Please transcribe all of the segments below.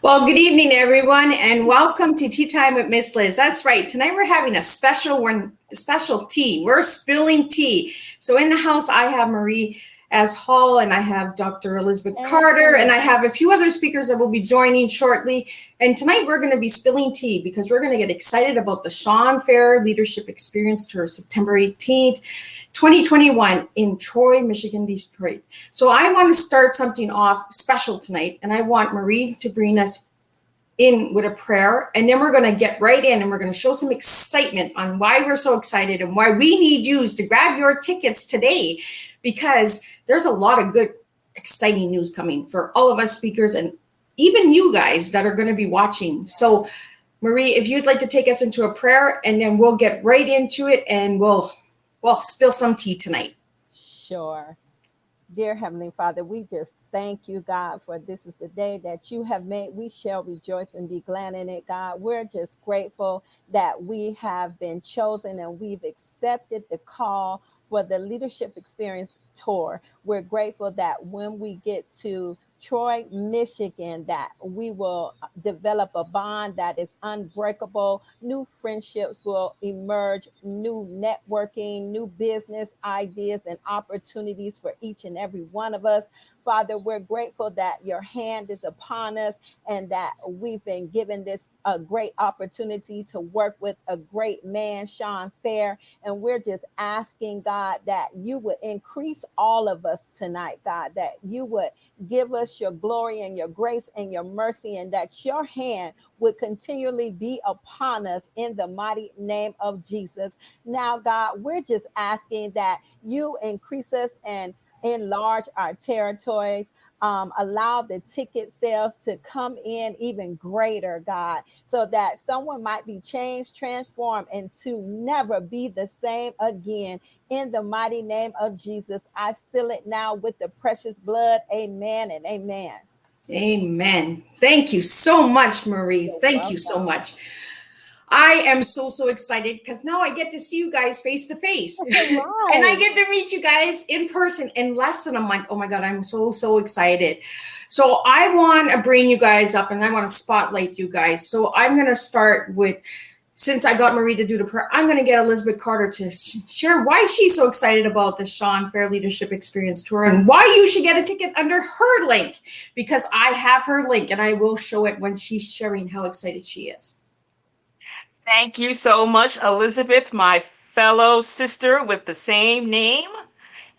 Well, good evening, everyone, and welcome to Tea Time with Miss Liz. That's right. Tonight we're having a special tea. We're spilling tea. So in the house, I have Marie as Hall, and I have Dr. Elizabeth Carter, and I have a few other speakers that will be joining shortly. And tonight we're going to be spilling tea because we're going to get excited about the Shawn Fair Leadership Experience Tour, September 18th. 2021 in Troy, Michigan, Detroit. So I want to start something off special tonight, and I want Marie to bring us in with a prayer, and then we're going to get right in and we're going to show some excitement on why we're so excited and why we need you to grab your tickets today, because there's a lot of good, exciting news coming for all of us speakers and even you guys that are going to be watching. So Marie, if you'd like to take us into a prayer, and then we'll get right into it and we'll spill some tea tonight. Sure. Dear Heavenly Father, we just thank you, God, for this is the day that you have made. We shall rejoice and be glad in it, God. We're just grateful that we have been chosen and we've accepted the call for the Leadership Experience Tour. We're grateful that when we get to Troy, Michigan, that we will develop a bond that is unbreakable. New friendships will emerge, new networking, new business ideas and opportunities for each and every one of us. Father, we're grateful that your hand is upon us and that we've been given this a great opportunity to work with a great man, Shawn Fair. And we're just asking, God, that you would increase all of us tonight, God, that you would give us your glory and your grace and your mercy, and that your hand would continually be upon us in the mighty name of Jesus. Now, God, we're just asking that you increase us and enlarge our territories. Allow the ticket sales to come in even greater, God, so that someone might be changed, transformed, and to never be the same again. In the mighty name of Jesus, I seal it now with the precious blood. Amen and amen. Amen. Thank you so much, Marie. You're Thank you so welcome. much. I am so excited because now I get to see you guys face to face. And I Right. get to meet you guys in person in less than a month. Oh my God, I'm so excited. So I want to bring you guys up and I want to spotlight you guys. So I'm going to start with, since I got Marie to do the prayer, I'm going to get Elizabeth Carter to share why she's so excited about the Shawn Fair Leadership Experience Tour and why you should get a ticket under her link, because I have her link and I will show it when she's sharing how excited she is. Thank you so much, Elizabeth, my fellow sister with the same name.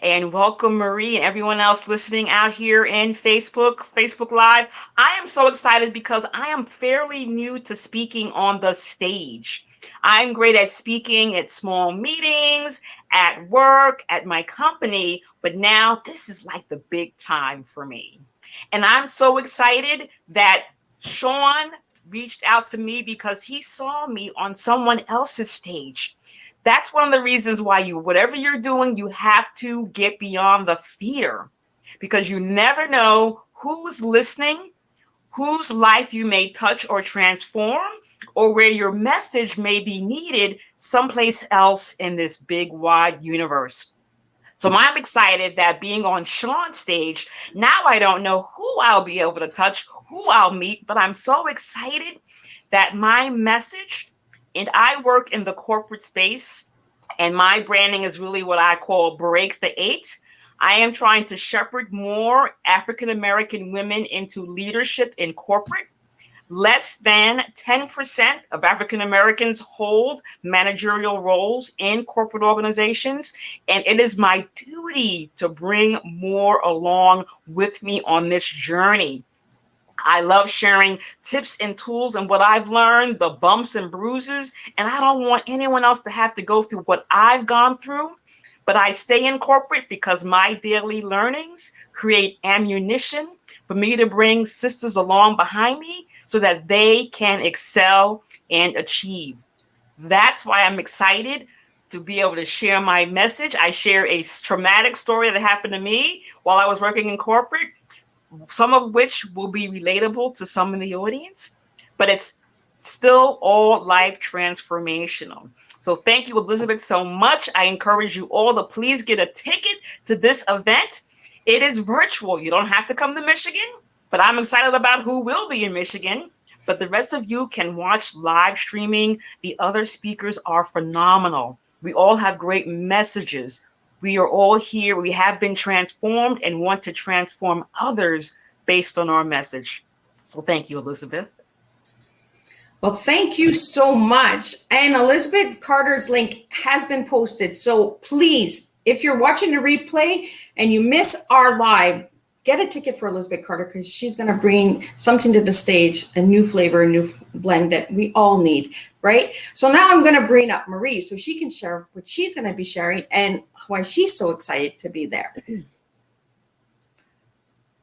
And welcome, Marie, and everyone else listening out here in Facebook Live. I am so excited because I am fairly new to speaking on the stage. I'm great at speaking at small meetings, at work, at my company, but now this is like the big time for me. And I'm so excited that Shawn reached out to me because he saw me on someone else's stage. That's one of the reasons why whatever you're doing, you have to get beyond the fear, because you never know who's listening, whose life you may touch or transform, or where your message may be needed someplace else in this big wide universe. So I'm excited that being on Shawn's stage, now I don't know who I'll be able to touch, who I'll meet, but I'm so excited that my message, and I work in the corporate space, and my branding is really what I call break the eight. I am trying to shepherd more African American women into leadership in corporate. Less than 10% of African Americans hold managerial roles in corporate organizations, and it is my duty to bring more along with me on this journey. I love sharing tips and tools and what I've learned, the bumps and bruises, and I don't want anyone else to have to go through what I've gone through. But I stay in corporate because my daily learnings create ammunition for me to bring sisters along behind me so that they can excel and achieve. That's why I'm excited to be able to share my message. I share a traumatic story that happened to me while I was working in corporate, some of which will be relatable to some in the audience, but it's still all life transformational. So thank you, Elizabeth, so much. I encourage you all to please get a ticket to this event. It is virtual. You don't have to come to Michigan. But I'm excited about who will be in Michigan. But the rest of you can watch live streaming. The other speakers are phenomenal. We all have great messages. We are all here. We have been transformed and want to transform others based on our message. So thank you, Elizabeth. Well, thank you so much. And Elizabeth Carter's link has been posted. So please, if you're watching the replay and you miss our live, get a ticket for Elizabeth Carter because she's going to bring something to the stage, a new flavor, a new blend that we all need, right? So now I'm going to bring up Marie so she can share what she's going to be sharing and why she's so excited to be there.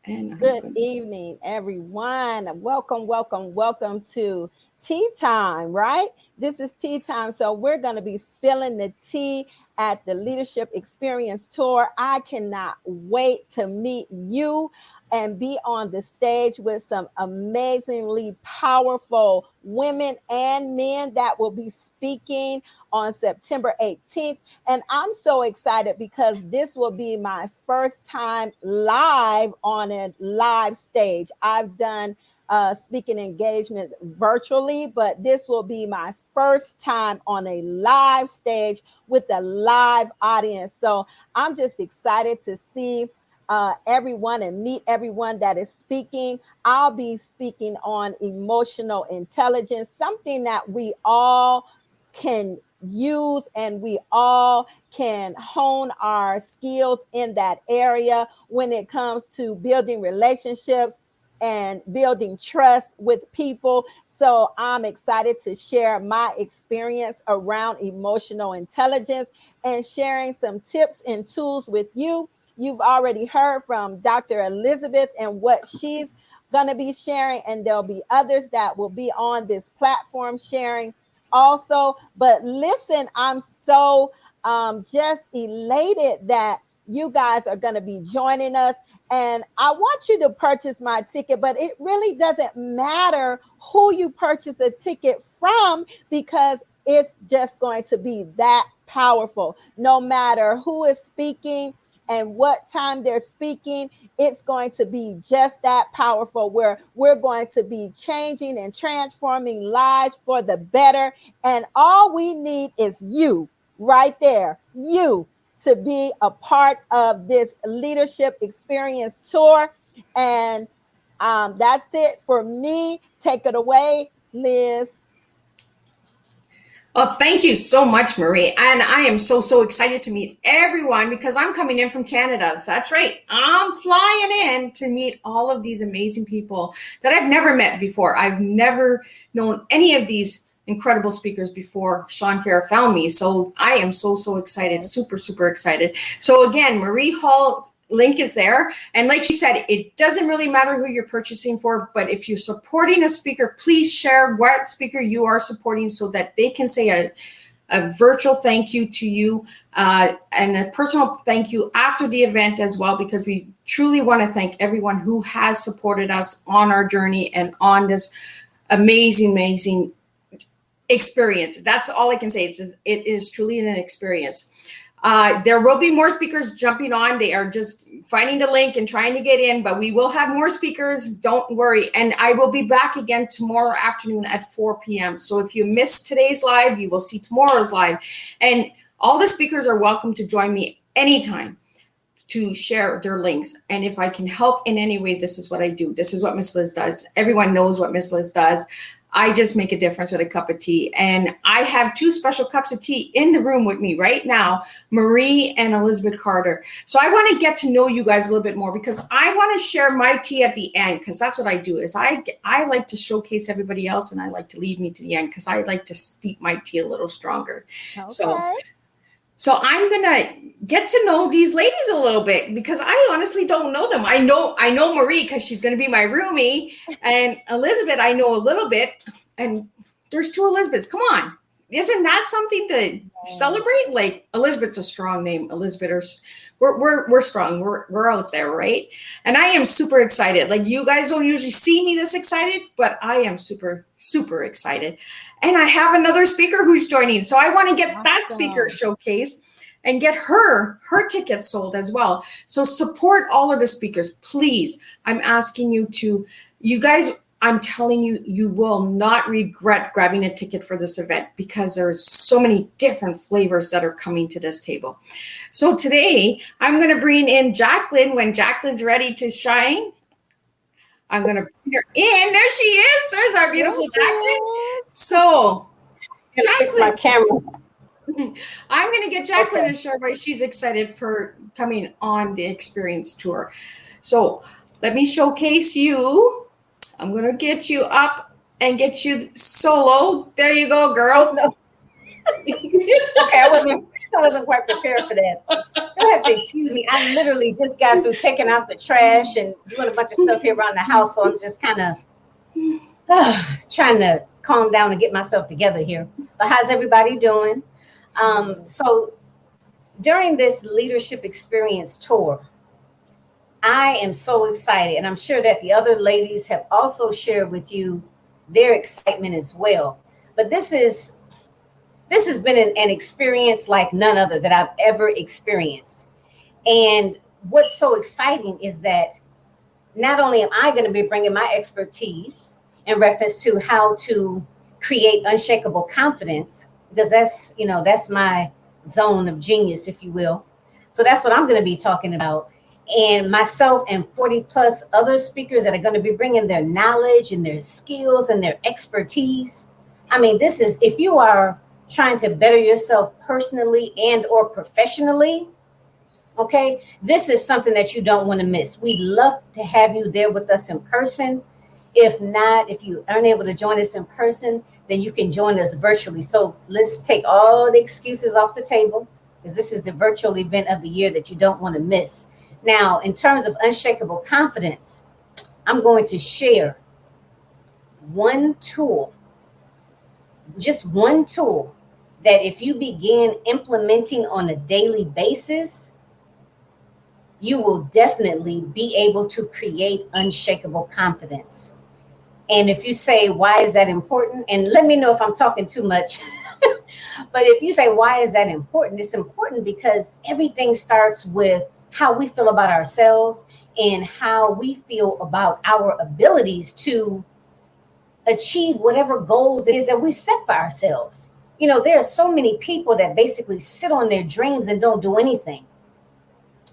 And good evening, everyone. Welcome, welcome, welcome to tea time, right? This is tea time. So we're going to be spilling the tea at the Leadership Experience Tour. I cannot wait to meet you and be on the stage with some amazingly powerful women and men that will be speaking on September 18th. And I'm so excited because this will be my first time live on a live stage. I've done speaking engagement virtually, but this will be my first time on a live stage with a live audience. So I'm just excited to see everyone and meet everyone that is speaking. I'll be speaking on emotional intelligence, something that we all can use and we all can hone our skills in that area when it comes to building relationships and building trust with people. So I'm excited to share my experience around emotional intelligence and sharing some tips and tools with you. You've already heard from Dr. Elizabeth and what she's going to be sharing, and there'll be others that will be on this platform sharing also. But listen, I'm so just elated that you guys are going to be joining us. And I want you to purchase my ticket, but it really doesn't matter who you purchase a ticket from because it's just going to be that powerful. No matter who is speaking and what time they're speaking, it's going to be just that powerful where we're going to be changing and transforming lives for the better. And all we need is you right there, you, to be a part of this Leadership Experience Tour. And that's it for me. Take it away, Liz. Oh, thank you so much, Marie. And I am so excited to meet everyone because I'm coming in from Canada. That's right. I'm flying in to meet all of these amazing people that I've never met before. I've never known any of these incredible speakers before Shawn Fair found me. So I am so excited, super excited. So again, Marie Hall link is there. And like she said, it doesn't really matter who you're purchasing for, but if you're supporting a speaker, please share what speaker you are supporting so that they can say a virtual thank you to you and a personal thank you after the event as well, because we truly want to thank everyone who has supported us on our journey and on this amazing experience. That's all I can say. It is truly an experience. There will be more speakers jumping on. They are just finding the link and trying to get in, but we will have more speakers. Don't worry. And I will be back again tomorrow afternoon at 4 p.m. So if you missed today's live, you will see tomorrow's live. And all the speakers are welcome to join me anytime to share their links. And if I can help in any way, this is what I do. This is what Miss Liz does. Everyone knows what Miss Liz does. I just make a difference with a cup of tea. And I have two special cups of tea in the room with me right now, Marie and Elizabeth Carter. So I want to get to know you guys a little bit more because I want to share my tea at the end, because that's what I do is I like to showcase everybody else and I like to leave me to the end because I like to steep my tea a little stronger. Okay. So I'm going to get to know these ladies a little bit because I honestly don't know them. I know Marie because she's going to be my roomie, and Elizabeth I know a little bit, and there's two Elizabeths. Come on. isn't that something to celebrate? Like Elizabeth's a strong name. Elizabeth, we're strong. We're out there, right? And I am super excited. Like you guys don't usually see me this excited, but I am super, super excited. And I have another speaker who's joining. So I want to get that speaker showcase and get her tickets sold as well. So support all of the speakers, please. I'm asking you to, you guys, I'm telling you, you will not regret grabbing a ticket for this event because there's so many different flavors that are coming to this table. So today I'm going to bring in Jacqueline when Jacqueline's ready to shine. I'm going to bring her in. There she is. There's our beautiful Jacqueline. So Jacqueline, my camera. I'm going to get Jacqueline to share why she's excited for coming on the experience tour. So let me showcase you. I'm going to get you up and get you solo. There you go, girl. No. Okay, I wasn't quite prepared for that. You'll have to excuse me. I literally just got through taking out the trash and doing a bunch of stuff here around the house, so I'm just kind of trying to calm down and get myself together here. But how's everybody doing? So during this leadership experience tour, I am so excited, and I'm sure that the other ladies have also shared with you their excitement as well. But this has been an experience like none other that I've ever experienced. And what's so exciting is that not only am I going to be bringing my expertise in reference to how to create unshakable confidence, because that's my zone of genius, if you will. So that's what I'm going to be talking about. And myself and 40 plus other speakers that are going to be bringing their knowledge and their skills and their expertise. I mean, this is, if you are trying to better yourself personally and or professionally, okay, this is something that you don't want to miss. We'd love to have you there with us in person. If not, if you aren't able to join us in person, then you can join us virtually. So let's take all the excuses off the table, because this is the virtual event of the year that you don't want to miss. Now, in terms of unshakable confidence, I'm going to share one tool, just one tool that if you begin implementing on a daily basis, you will definitely be able to create unshakable confidence. And if you say, why is that important? And let me know if I'm talking too much. But if you say, why is that important? It's important because everything starts with how we feel about ourselves and how we feel about our abilities to achieve whatever goals it is that we set for ourselves. You know, there are so many people that basically sit on their dreams and don't do anything,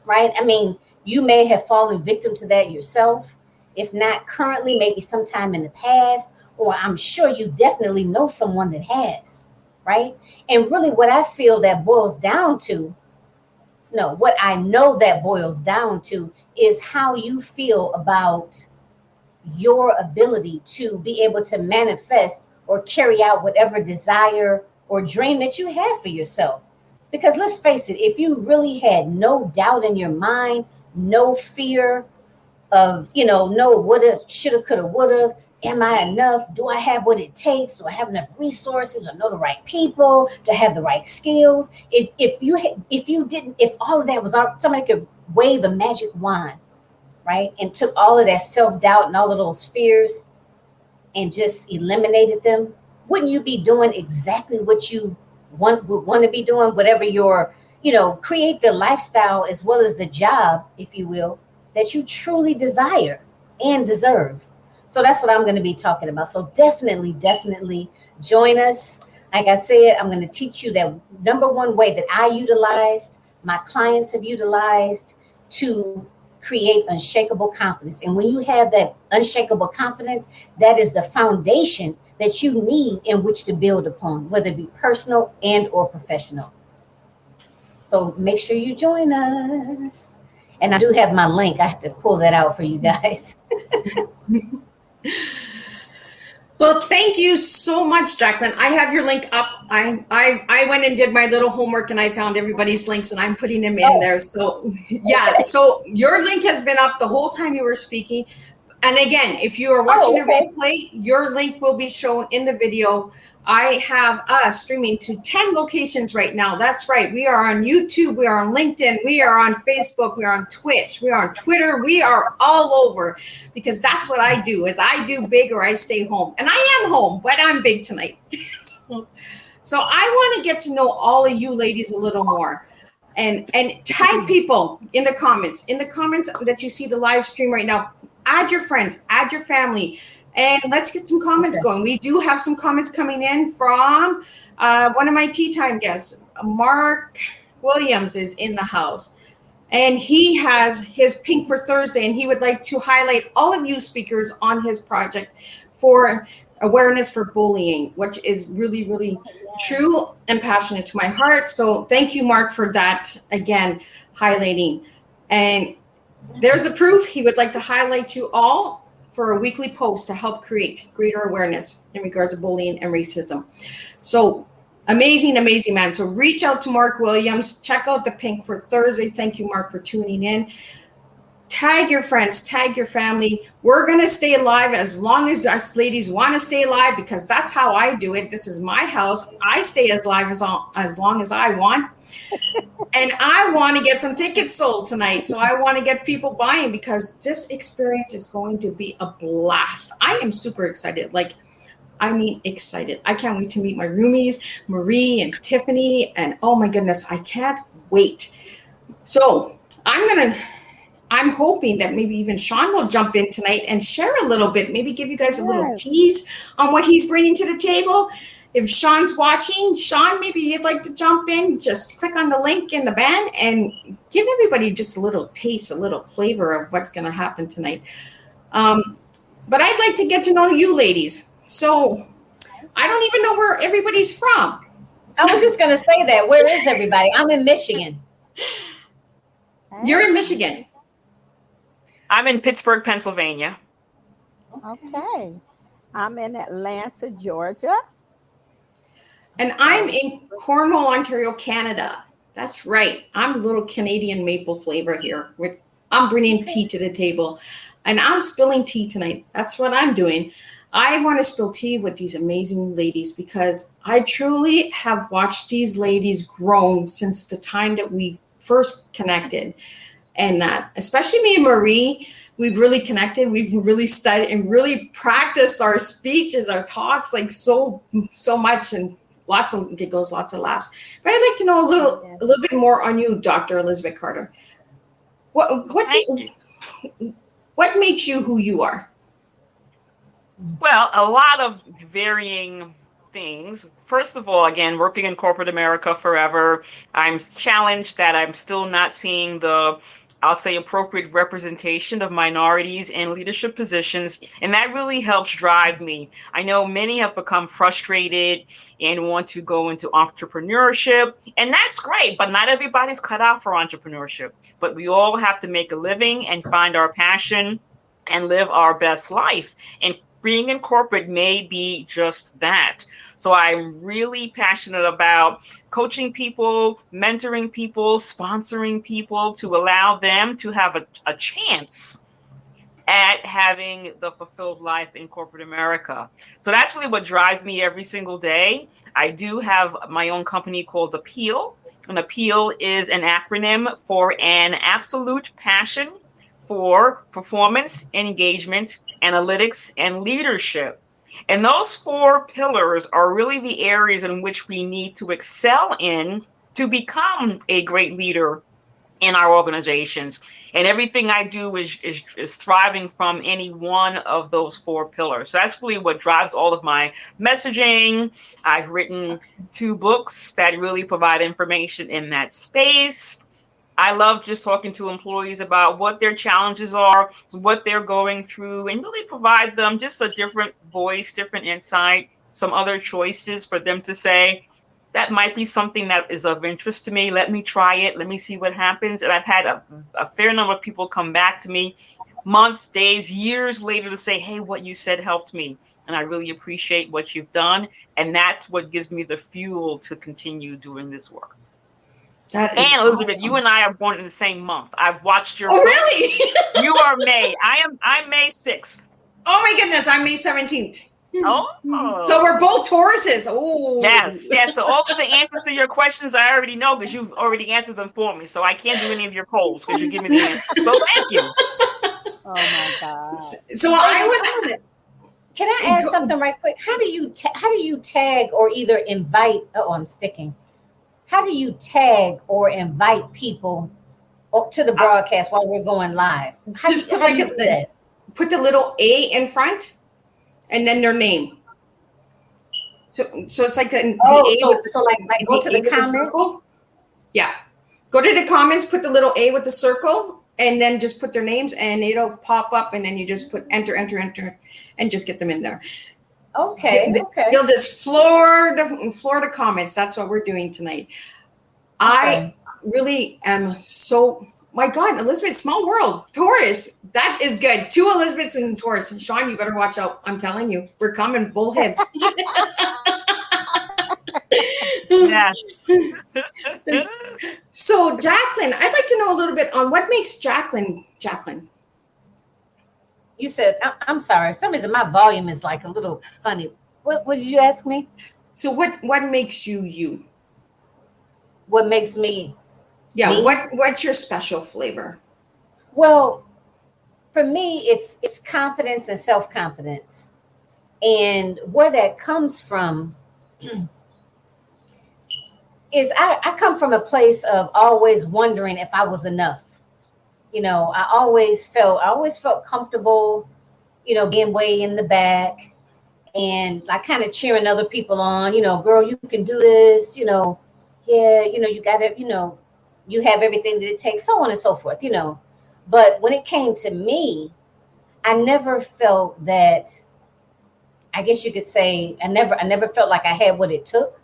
right? I mean, you may have fallen victim to that yourself. If not currently, maybe sometime in the past, or I'm sure you definitely know someone that has, right? And really what I feel that boils down to, no, what I know that boils down to is how you feel about your ability to be able to manifest or carry out whatever desire or dream that you have for yourself. Because let's face it, if you really had no doubt in your mind, no fear of, no woulda, shoulda, coulda, woulda, am I enough? Do I have what it takes? Do I have enough resources? Do I know the right people? Do I have the right skills? If all of that was out, somebody could wave a magic wand, right? And took all of that self-doubt and all of those fears and just eliminated them, wouldn't you be doing exactly what you would want to be doing? Whatever your, create the lifestyle as well as the job, if you will, that you truly desire and deserve. So that's what I'm going to be talking about. So definitely join us. Like I said, I'm going to teach you that number one way that I utilized, my clients have utilized to create unshakable confidence. And when you have that unshakable confidence, that is the foundation that you need in which to build upon, whether it be personal and or professional. So make sure you join us. And I do have my link. I have to pull that out for you guys. Well, thank you so much, Jacqueline. I have your link up. I went and did my little homework and I found everybody's links and I'm putting them in there. So yeah, so your link has been up the whole time you were speaking. And again, if you are watching a replay, your link will be shown in the video I have us streaming to 10 locations right now. That's right. We are on YouTube. We are on LinkedIn. We are on Facebook. We are on Twitch. We are on Twitter. We are all over because that's what I do is I do big or I stay home. And I am home, but I'm big tonight. So I want to get to know all of you ladies a little more. And tag people in the comments that you see the live stream right now. Add your friends, add your family, and let's get some comments going. We do have some comments coming in from one of my tea time guests. Mark Williams is in the house, and he has his Pink for Thursday, and he would like to highlight all of you speakers on his project for awareness for bullying, which is really, really true and passionate to my heart. So thank you, Mark, for that again, highlighting. And there's a proof. He would like to highlight you all for a weekly post to help create greater awareness in regards to bullying and racism. So amazing, amazing man. So reach out to Mark Williams. Check out the Pink for Thursday. Thank you, Mark, for tuning in. Tag your friends, tag your family. We're going to stay alive as long as us ladies want to stay alive, because that's how I do it. This is my house. I stay as live as long as I want. And I want to get some tickets sold tonight. So I want to get people buying because this experience is going to be a blast. I am super excited. Excited. I can't wait to meet my roomies, Marie and Tiffany. And oh my goodness, I can't wait. So I'm hoping that maybe even Shawn will jump in tonight and share a little bit, maybe give you guys a little tease on what he's bringing to the table. If Shawn's watching, Shawn, maybe you'd like to jump in, just click on the link in the band and give everybody just a little taste, a little flavor of what's going to happen tonight. But I'd like to get to know you ladies. So I don't even know where everybody's from. I was just going to say that. Where is everybody? I'm in Michigan. You're in Michigan. I'm in Pittsburgh, Pennsylvania. Okay. I'm in Atlanta, Georgia. And I'm in Cornwall, Ontario, Canada. That's right. I'm a little Canadian maple flavor here. I'm bringing tea to the table. And I'm spilling tea tonight. That's what I'm doing. I want to spill tea with these amazing ladies because I truly have watched these ladies grow since the time that we first connected. And that, especially me and Marie, we've really connected. We've really studied and really practiced our speeches, our talks, like so much, and lots of giggles, lots of laughs. But I'd like to know a little bit more on you, Dr. Elizabeth Carter. What makes you who you are? Well, a lot of varying things. First of all, again, working in corporate America forever, I'm challenged that I'm still not seeing the, I'll say, appropriate representation of minorities in leadership positions. And that really helps drive me. I know many have become frustrated and want to go into entrepreneurship, and that's great, but not everybody's cut out for entrepreneurship. But we all have to make a living and find our passion and live our best life. And being in corporate may be just that. So I'm really passionate about coaching people, mentoring people, sponsoring people to allow them to have a chance at having the fulfilled life in corporate America. So that's really what drives me every single day. I do have my own company called Appeal. And Appeal is an acronym for an absolute passion for performance, engagement, analytics, and leadership. And those 4 pillars are really the areas in which we need to excel in to become a great leader in our organizations. And everything I do is thriving from any one of those 4 pillars. So that's really what drives all of my messaging. I've written 2 books that really provide information in that space. I love just talking to employees about what their challenges are, what they're going through, and really provide them just a different voice, different insight, some other choices for them to say, that might be something that is of interest to me. Let me try it. Let me see what happens. And I've had a fair number of people come back to me months, days, years later to say, hey, what you said helped me. And I really appreciate what you've done. And that's what gives me the fuel to continue doing this work. That is and Elizabeth, awesome. You and I are born in the same month. I've watched your. Oh, really? You are May. I'm May 6th. Oh my goodness, I'm May 17th. Oh. So we're both Tauruses. Oh. Yes, yes. So all of the answers to your questions I already know because you've already answered them for me. So I can't do any of your polls because you give me the answer. So thank you. Oh my God. So I would. Can I add something right quick? How do you tag or either invite? Oh, I'm sticking. How do you tag or invite people to the broadcast while we're going live? How Just do put you do that? put the little A in front, and then their name. So it's like the Oh, A with so like go to the comments. circle. Yeah, go to the comments. Put the little A with the circle, and then just put their names, and it'll pop up, and then you just put enter, and just get them in there. Okay, okay. You'll just floor the comments. That's what we're doing tonight. I really am so. My God, Elizabeth, small world, Taurus. That is good. 2 Elizabeths in Taurus. And Shawn, you better watch out. I'm telling you, we're coming bullheads. Yes. So, Jacqueline, I'd like to know a little bit on what makes Jacqueline. You said I'm sorry. For some reason my volume is like a little funny. What did you ask me? So, what makes you you? What makes me? Yeah. Me? What's your special flavor? Well, for me, it's confidence and self-confidence. And where that comes from is I come from a place of always wondering if I was enough. I always felt comfortable, being way in the back and like kind of cheering other people on, girl, you can do this, yeah, you got it, you have everything that it takes, so on and so forth, But when it came to me, I never felt that, I guess you could say, I never felt like I had what it took.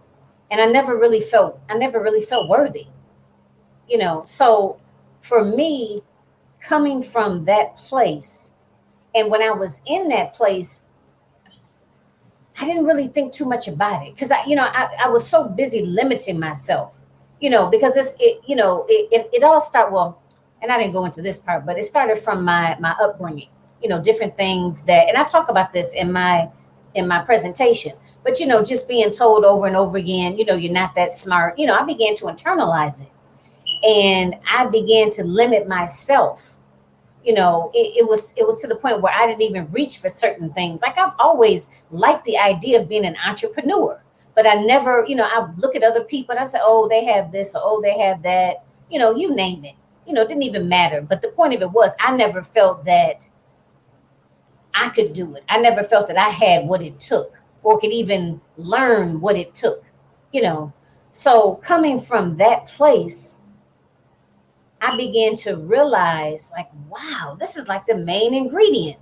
And I never really felt worthy, So for me, coming from that place, and when I was in that place, I didn't really think too much about it because I was so busy limiting myself, because it all started, well, and I didn't go into this part, but it started from my upbringing, different things that, and I talk about this in my presentation, but just being told over and over again, you're not that smart, I began to internalize it, and I began to limit myself. It was to the point where I didn't even reach for certain things. Like I've always liked the idea of being an entrepreneur, but I never, I look at other people and I say, oh, they have this, or oh, they have that, you name it, it didn't even matter. But the point of it was, I never felt that I could do it. I never felt that I had what it took or could even learn what it took, So coming from that place, I began to realize, like, wow, this is like the main ingredient.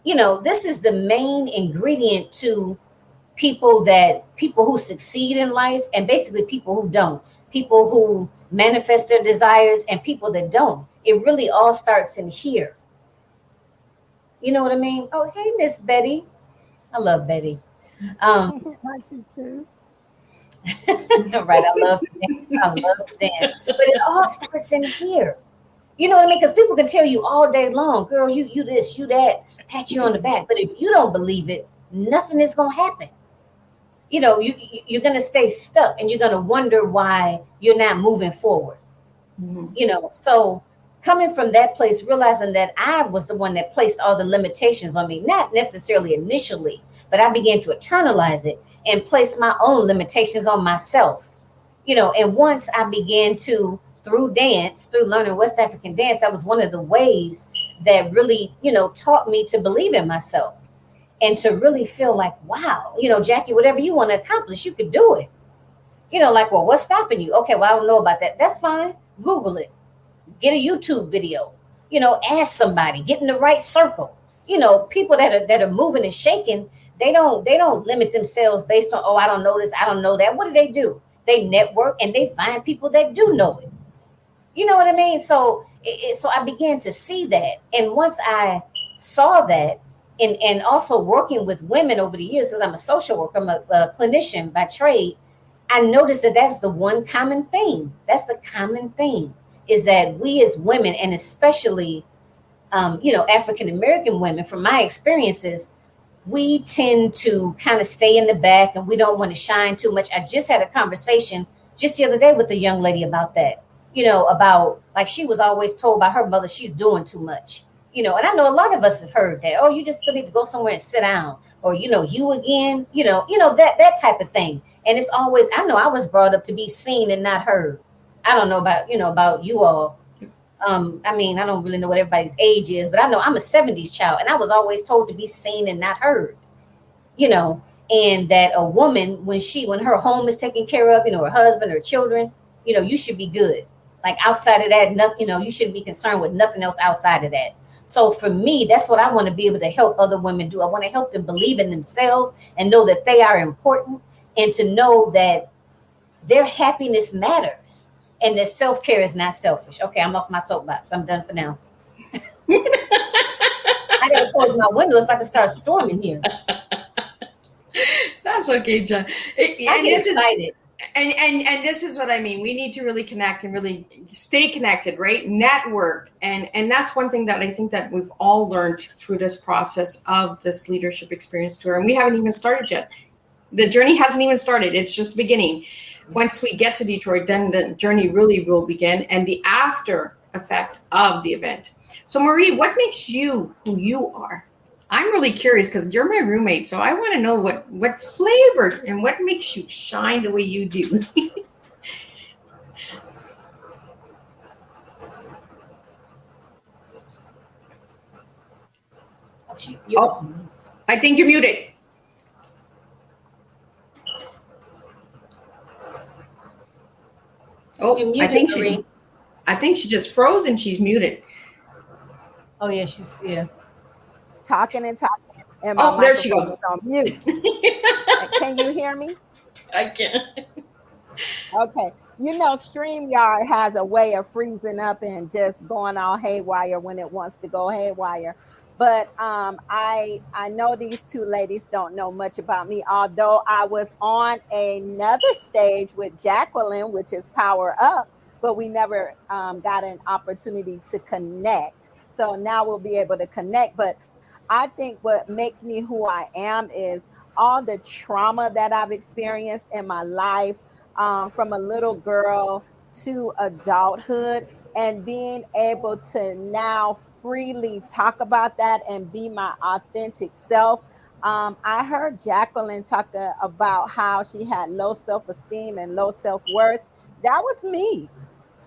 This is the main ingredient to people who succeed in life, and basically people who don't, people who manifest their desires and people that don't. It really all starts in here. You know what I mean? Oh, hey, Miss Betty. I love Betty. I do too. Right. I love to dance. But it all starts in here. You know what I mean? Because people can tell you all day long, girl, you this, you that, pat you on the back. But if you don't believe it, nothing is going to happen. You're going to stay stuck and you're going to wonder why you're not moving forward. Mm-hmm. So coming from that place, realizing that I was the one that placed all the limitations on me, not necessarily initially, but I began to internalize it and place my own limitations on myself. And once I began to, through learning West African dance, that was one of the ways that really, taught me to believe in myself and to really feel like, wow, Jackie, whatever you want to accomplish, you could do it. Like, well, what's stopping you? Okay, well, I don't know about that. That's fine. Google it. Get a YouTube video. Ask somebody. Get in the right circle. People that are moving and shaking, they don't limit themselves based on, oh, I don't know this, I don't know that. What do? They network and they find people that do know it. You know what I mean? So I began to see that. And once I saw that, and also working with women over the years, because I'm a social worker, I'm a clinician by trade, I noticed that that's the one common theme. That's the common theme, is that we as women, and especially, African-American women, from my experiences, we tend to kind of stay in the back and we don't want to shine too much. I just had a conversation just the other day with a young lady about that, about like she was always told by her mother she's doing too much, and I know a lot of us have heard that, oh, you just need to go somewhere and sit down, or, you again, that type of thing. And it's always, I know I was brought up to be seen and not heard. I don't know about you all. I mean, I don't really know what everybody's age is, but I know I'm a 70s child and I was always told to be seen and not heard, you know, and that a woman, when her home is taken care of, her husband or children, you should be good. Like outside of that, nothing, you shouldn't be concerned with nothing else outside of that. So for me, that's what I want to be able to help other women do. I want to help them believe in themselves and know that they are important, and to know that their happiness matters and that self-care is not selfish. Okay, I'm off my soapbox. I'm done for now. I gotta close my window. It's about to start storming here. That's okay, John. I get excited. And this is what I mean. We need to really connect and really stay connected, right? Network. And that's one thing that I think that we've all learned through this process of this leadership experience tour. And we haven't even started yet. The journey hasn't even started. It's just beginning. Once we get to Detroit, then the journey really will begin, and the after effect of the event. So Marie, what makes you who you are? I'm really curious because you're my roommate, so I want to know what flavor and what makes you shine the way you do. Oh, I think you're muted. Oh, You're muted, I think she just froze and she's muted. Oh yeah, she's talking and talking, and my there she goes. On mute. Can you hear me? I can. Okay. StreamYard has a way of freezing up and just going all haywire when it wants to go haywire. But I know these two ladies don't know much about me, although I was on another stage with Jacqueline, which is Power Up, but we never got an opportunity to connect. So now we'll be able to connect. But I think what makes me who I am is all the trauma that I've experienced in my life, from a little girl to adulthood, and being able to now freely talk about that and be my authentic self. I heard Jacqueline talk about how she had low self-esteem and low self-worth. That was me.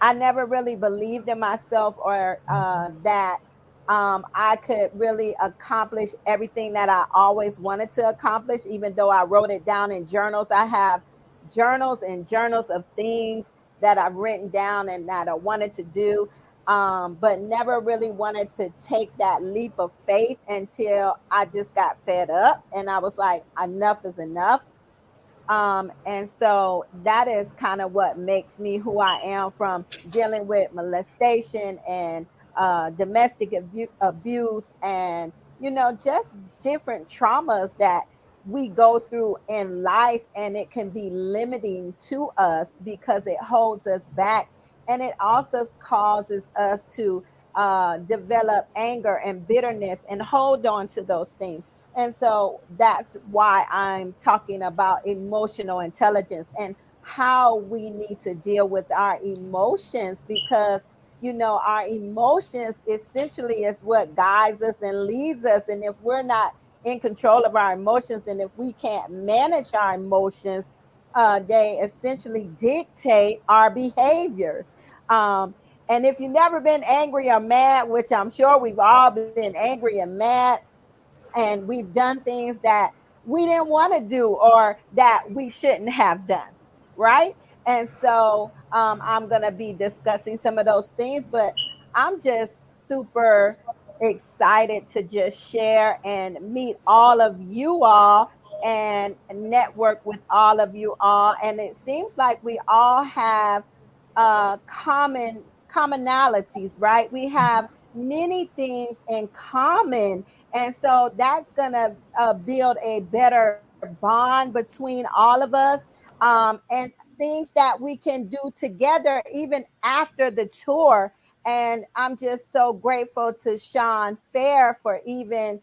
I never really believed in myself, or that I could really accomplish everything that I always wanted to accomplish, even though I wrote it down in journals. I have journals and journals of things that I've written down and that I wanted to do, but never really wanted to take that leap of faith until I just got fed up and I was like, enough is enough. And so that is kind of what makes me who I am, from dealing with molestation and domestic abuse, and just different traumas that we go through in life, and it can be limiting to us because it holds us back, and it also causes us to develop anger and bitterness and hold on to those things. And so that's why I'm talking about emotional intelligence and how we need to deal with our emotions, because our emotions essentially is what guides us and leads us. And if we're not in control of our emotions, and if we can't manage our emotions, they essentially dictate our behaviors. And if you've never been angry or mad, which I'm sure we've all been angry and mad, and we've done things that we didn't want to do or that we shouldn't have done, right? And so I'm going to be discussing some of those things, but I'm just super excited to just share and meet all of you all and network with all of you all. And it seems like we all have commonalities, right? We have many things in common, and so that's going to build a better bond between all of us, and things that we can do together even after the tour. And I'm just so grateful to Shawn Fair for even,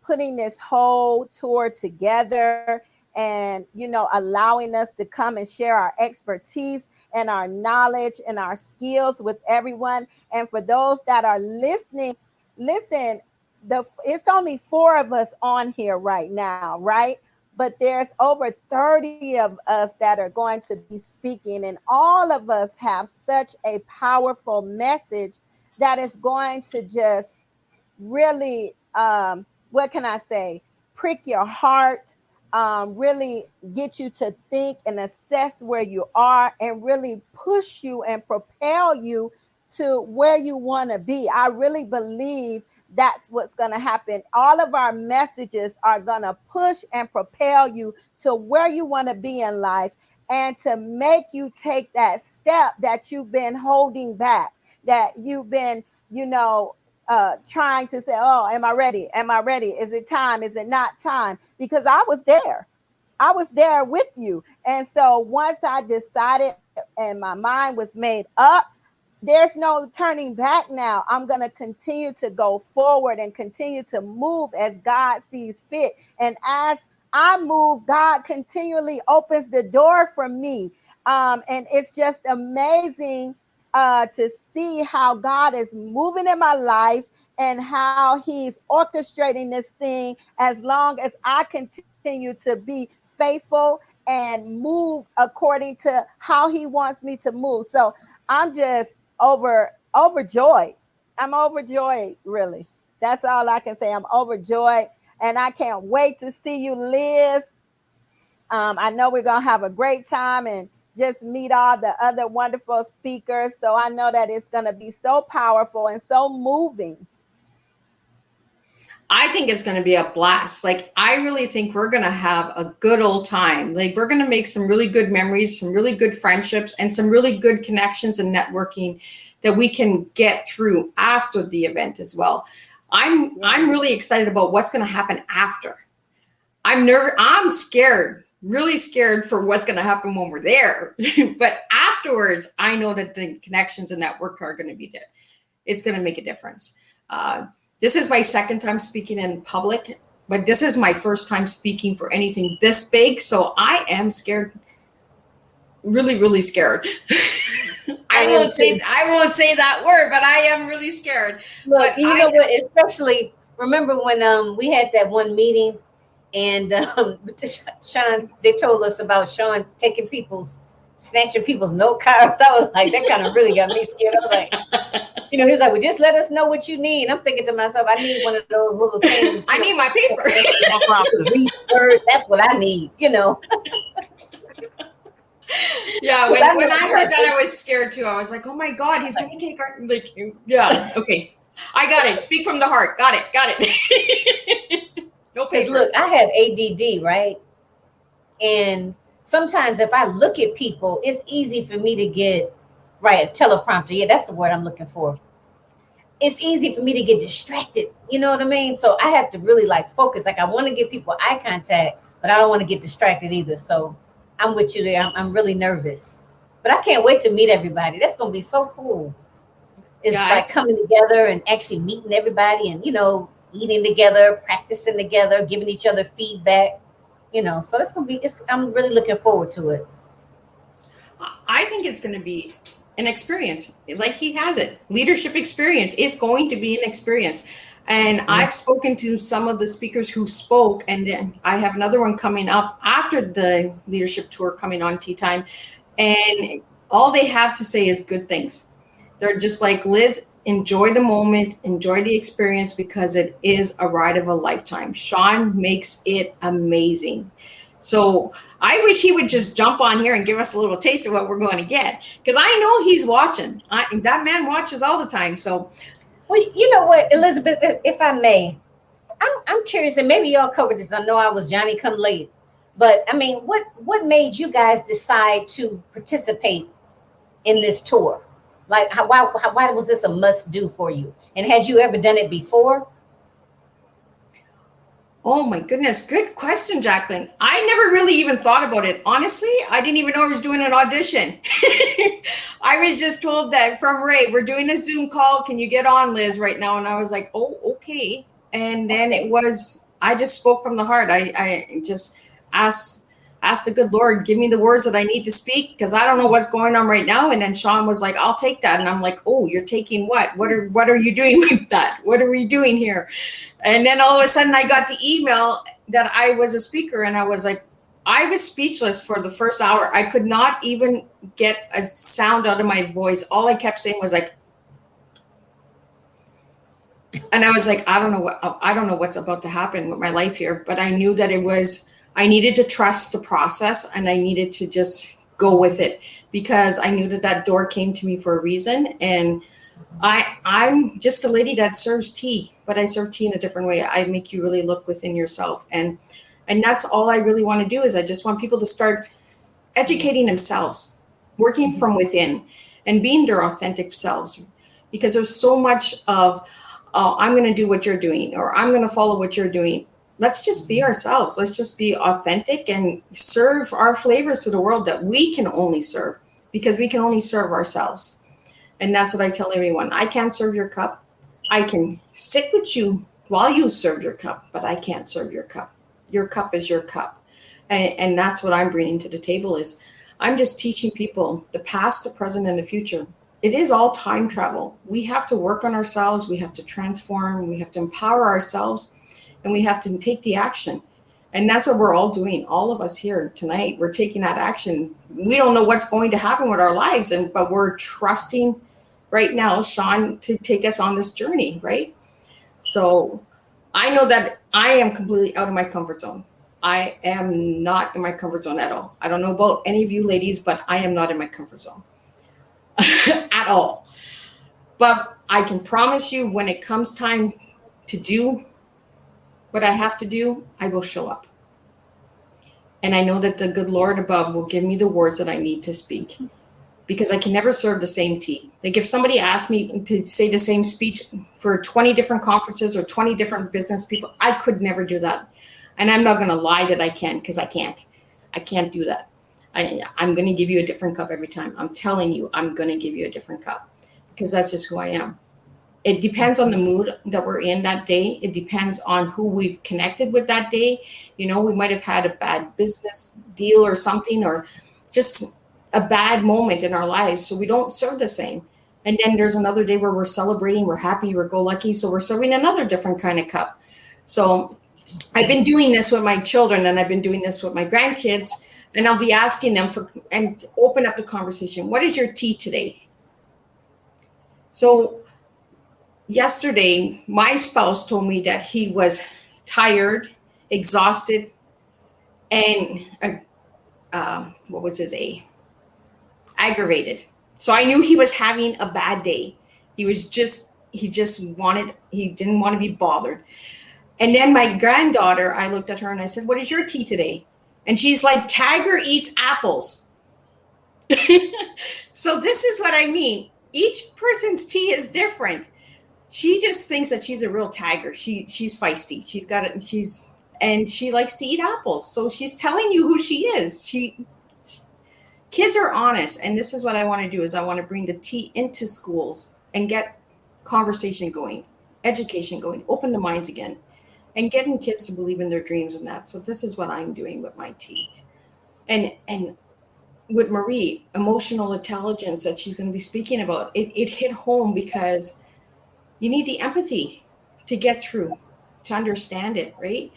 putting this whole tour together and, allowing us to come and share our expertise and our knowledge and our skills with everyone. And for those that are listening, listen, it's only 4 of us on here right now, right? But there's over 30 of us that are going to be speaking, and all of us have such a powerful message that is going to just really, what can I say, prick your heart, really get you to think and assess where you are, and really push you and propel you to where you want to be. I really believe that's what's going to happen. All of our messages are going to push and propel you to where you want to be in life, and to make you take that step that you've been holding back, that you've been, trying to say, oh, am I ready? Am I ready? Is it time? Is it not time? Because I was there with you. And so once I decided and my mind was made up, there's no turning back now. I'm going to continue to go forward and continue to move as God sees fit. And as I move, God continually opens the door for me. And it's just amazing to see how God is moving in my life and how he's orchestrating this thing, as long as I continue to be faithful and move according to how he wants me to move. So I'm just overjoyed. I'm overjoyed, really. That's all I can say. I'm overjoyed, and I can't wait to see you, Liz. I know we're gonna have a great time and just meet all the other wonderful speakers. So I know that it's gonna be so powerful and so moving. I think it's going to be a blast. Like, I really think we're going to have a good old time. Like, we're going to make some really good memories, some really good friendships, and some really good connections and networking that we can get through after the event as well. I'm really excited about what's going to happen after. I'm nervous. I'm scared, really scared for what's going to happen when we're there. But afterwards, I know that the connections and network are going to be there. It's going to make a difference. This is my second time speaking in public, but this is my first time speaking for anything this big. So I am scared, really, really scared. I won't say that word, but I am really scared. Look, but you know what? Especially remember when we had that one meeting, and Shawn, they told us about Shawn snatching people's note cards. I was like, that kind of really got me scared. I was like, he was like, well, just let us know what you need. I'm thinking to myself, I need one of those little things. I need my paper. That's what I need, Yeah, when I heard that, I was scared too. I was like, oh my God, he's going to take our, like, yeah, okay. I got it. Speak from the heart. Got it. No papers. Look, I have ADD, right? And sometimes if I look at people, it's easy for me to get, right, a teleprompter. Yeah, that's the word I'm looking for. It's easy for me to get distracted. You know what I mean? So I have to really focus. Like, I want to give people eye contact, but I don't want to get distracted either. So I'm with you there. I'm really nervous, but I can't wait to meet everybody. That's going to be so cool. It's like coming together and actually meeting everybody and, eating together, practicing together, giving each other feedback, so it's going to be, I'm really looking forward to it. I think it's going to be an experience. Like he has it. Leadership experience is going to be an experience. And I've spoken to some of the speakers who spoke, and then I have another one coming up after the leadership tour coming on Tea Time. And all they have to say is good things. They're just like, Liz, enjoy the moment, enjoy the experience, because it is a ride of a lifetime. Shawn makes it amazing. So I wish he would just jump on here and give us a little taste of what we're going to get, because I know he's watching. That man watches all the time. So, well, you know what, Elizabeth, if I may, I'm curious, and maybe y'all covered this. I know I was Johnny come late, but I mean, what made you guys decide to participate in this tour? Like, why was this a must do for you? And had you ever done it before? Oh my goodness. Good question, Jacqueline. I never really even thought about it. Honestly, I didn't even know I was doing an audition. I was just told that from Ray, we're doing a Zoom call. Can you get on, Liz, right now? And I was like, oh, okay. And then I just spoke from the heart. I just asked the good Lord, give me the words that I need to speak, because I don't know what's going on right now. And then Shawn was like, I'll take that. And I'm like, oh, you're taking what? What are you doing with that? What are we doing here? And then all of a sudden I got the email that I was a speaker, and I was like, I was speechless for the first hour. I could not even get a sound out of my voice. All I kept saying was like, and I was like, I don't know what's about to happen with my life here, but I knew that I needed to trust the process, and I needed to just go with it, because I knew that door came to me for a reason. And I'm just a lady that serves tea, but I serve tea in a different way. I make you really look within yourself. And that's all I really want to do, is I just want people to start educating themselves, working from within, and being their authentic selves. Because there's so much of, oh, I'm going to do what you're doing, or I'm going to follow what you're doing. Let's just be ourselves. Let's just be authentic and serve our flavors to the world that we can only serve, because we can only serve ourselves. And that's what I tell everyone. I can't serve your cup. I can sit with you while you serve your cup, but I can't serve your cup. Your cup is your cup. And that's what I'm bringing to the table, is I'm just teaching people the past, the present, and the future. It is all time travel. We have to work on ourselves. We have to transform. We have to empower ourselves, and we have to take the action. And that's what we're all doing. All of us here tonight, we're taking that action. We don't know what's going to happen with our lives, but we're trusting right now, Shawn, to take us on this journey, right? So I know that I am completely out of my comfort zone. I am not in my comfort zone at all. I don't know about any of you ladies, but I am not in my comfort zone at all. But I can promise you, when it comes time to do what I have to do, I will show up. And I know that the good Lord above will give me the words that I need to speak, because I can never serve the same tea. Like, if somebody asked me to say the same speech for 20 different conferences or 20 different business people, I could never do that. And I'm not going to lie that I can, because I can't. I can't do that. I'm going to give you a different cup every time. I'm telling you, I'm going to give you a different cup, because that's just who I am. It depends on the mood that we're in that day. It depends on who we've connected with that day. You know, we might have had a bad business deal or something, or just a bad moment in our lives, so we don't serve the same. And then there's another day where we're celebrating, we're happy, we're go-lucky, so we're serving another different kind of cup. So I've been doing this with my children, and I've been doing this with my grandkids, and I'll be asking them and open up the conversation. What is your tea today? So yesterday, my spouse told me that he was tired, exhausted, and what was his A? Aggravated. So I knew he was having a bad day. He didn't want to be bothered. And then my granddaughter, I looked at her and I said, what is your tea today? And she's like, Tiger eats apples. So this is what I mean. Each person's tea is different. She just thinks that she's a real tiger. She's feisty. And she likes to eat apples. So she's telling you who she is. Kids are honest, and this is what I want to do, is I want to bring the tea into schools and get conversation going, education going, open the minds again, and getting kids to believe in their dreams and that. So this is what I'm doing with my tea. And with Marie, emotional intelligence that she's going to be speaking about, it hit home, because you need the empathy to get through, to understand it, right?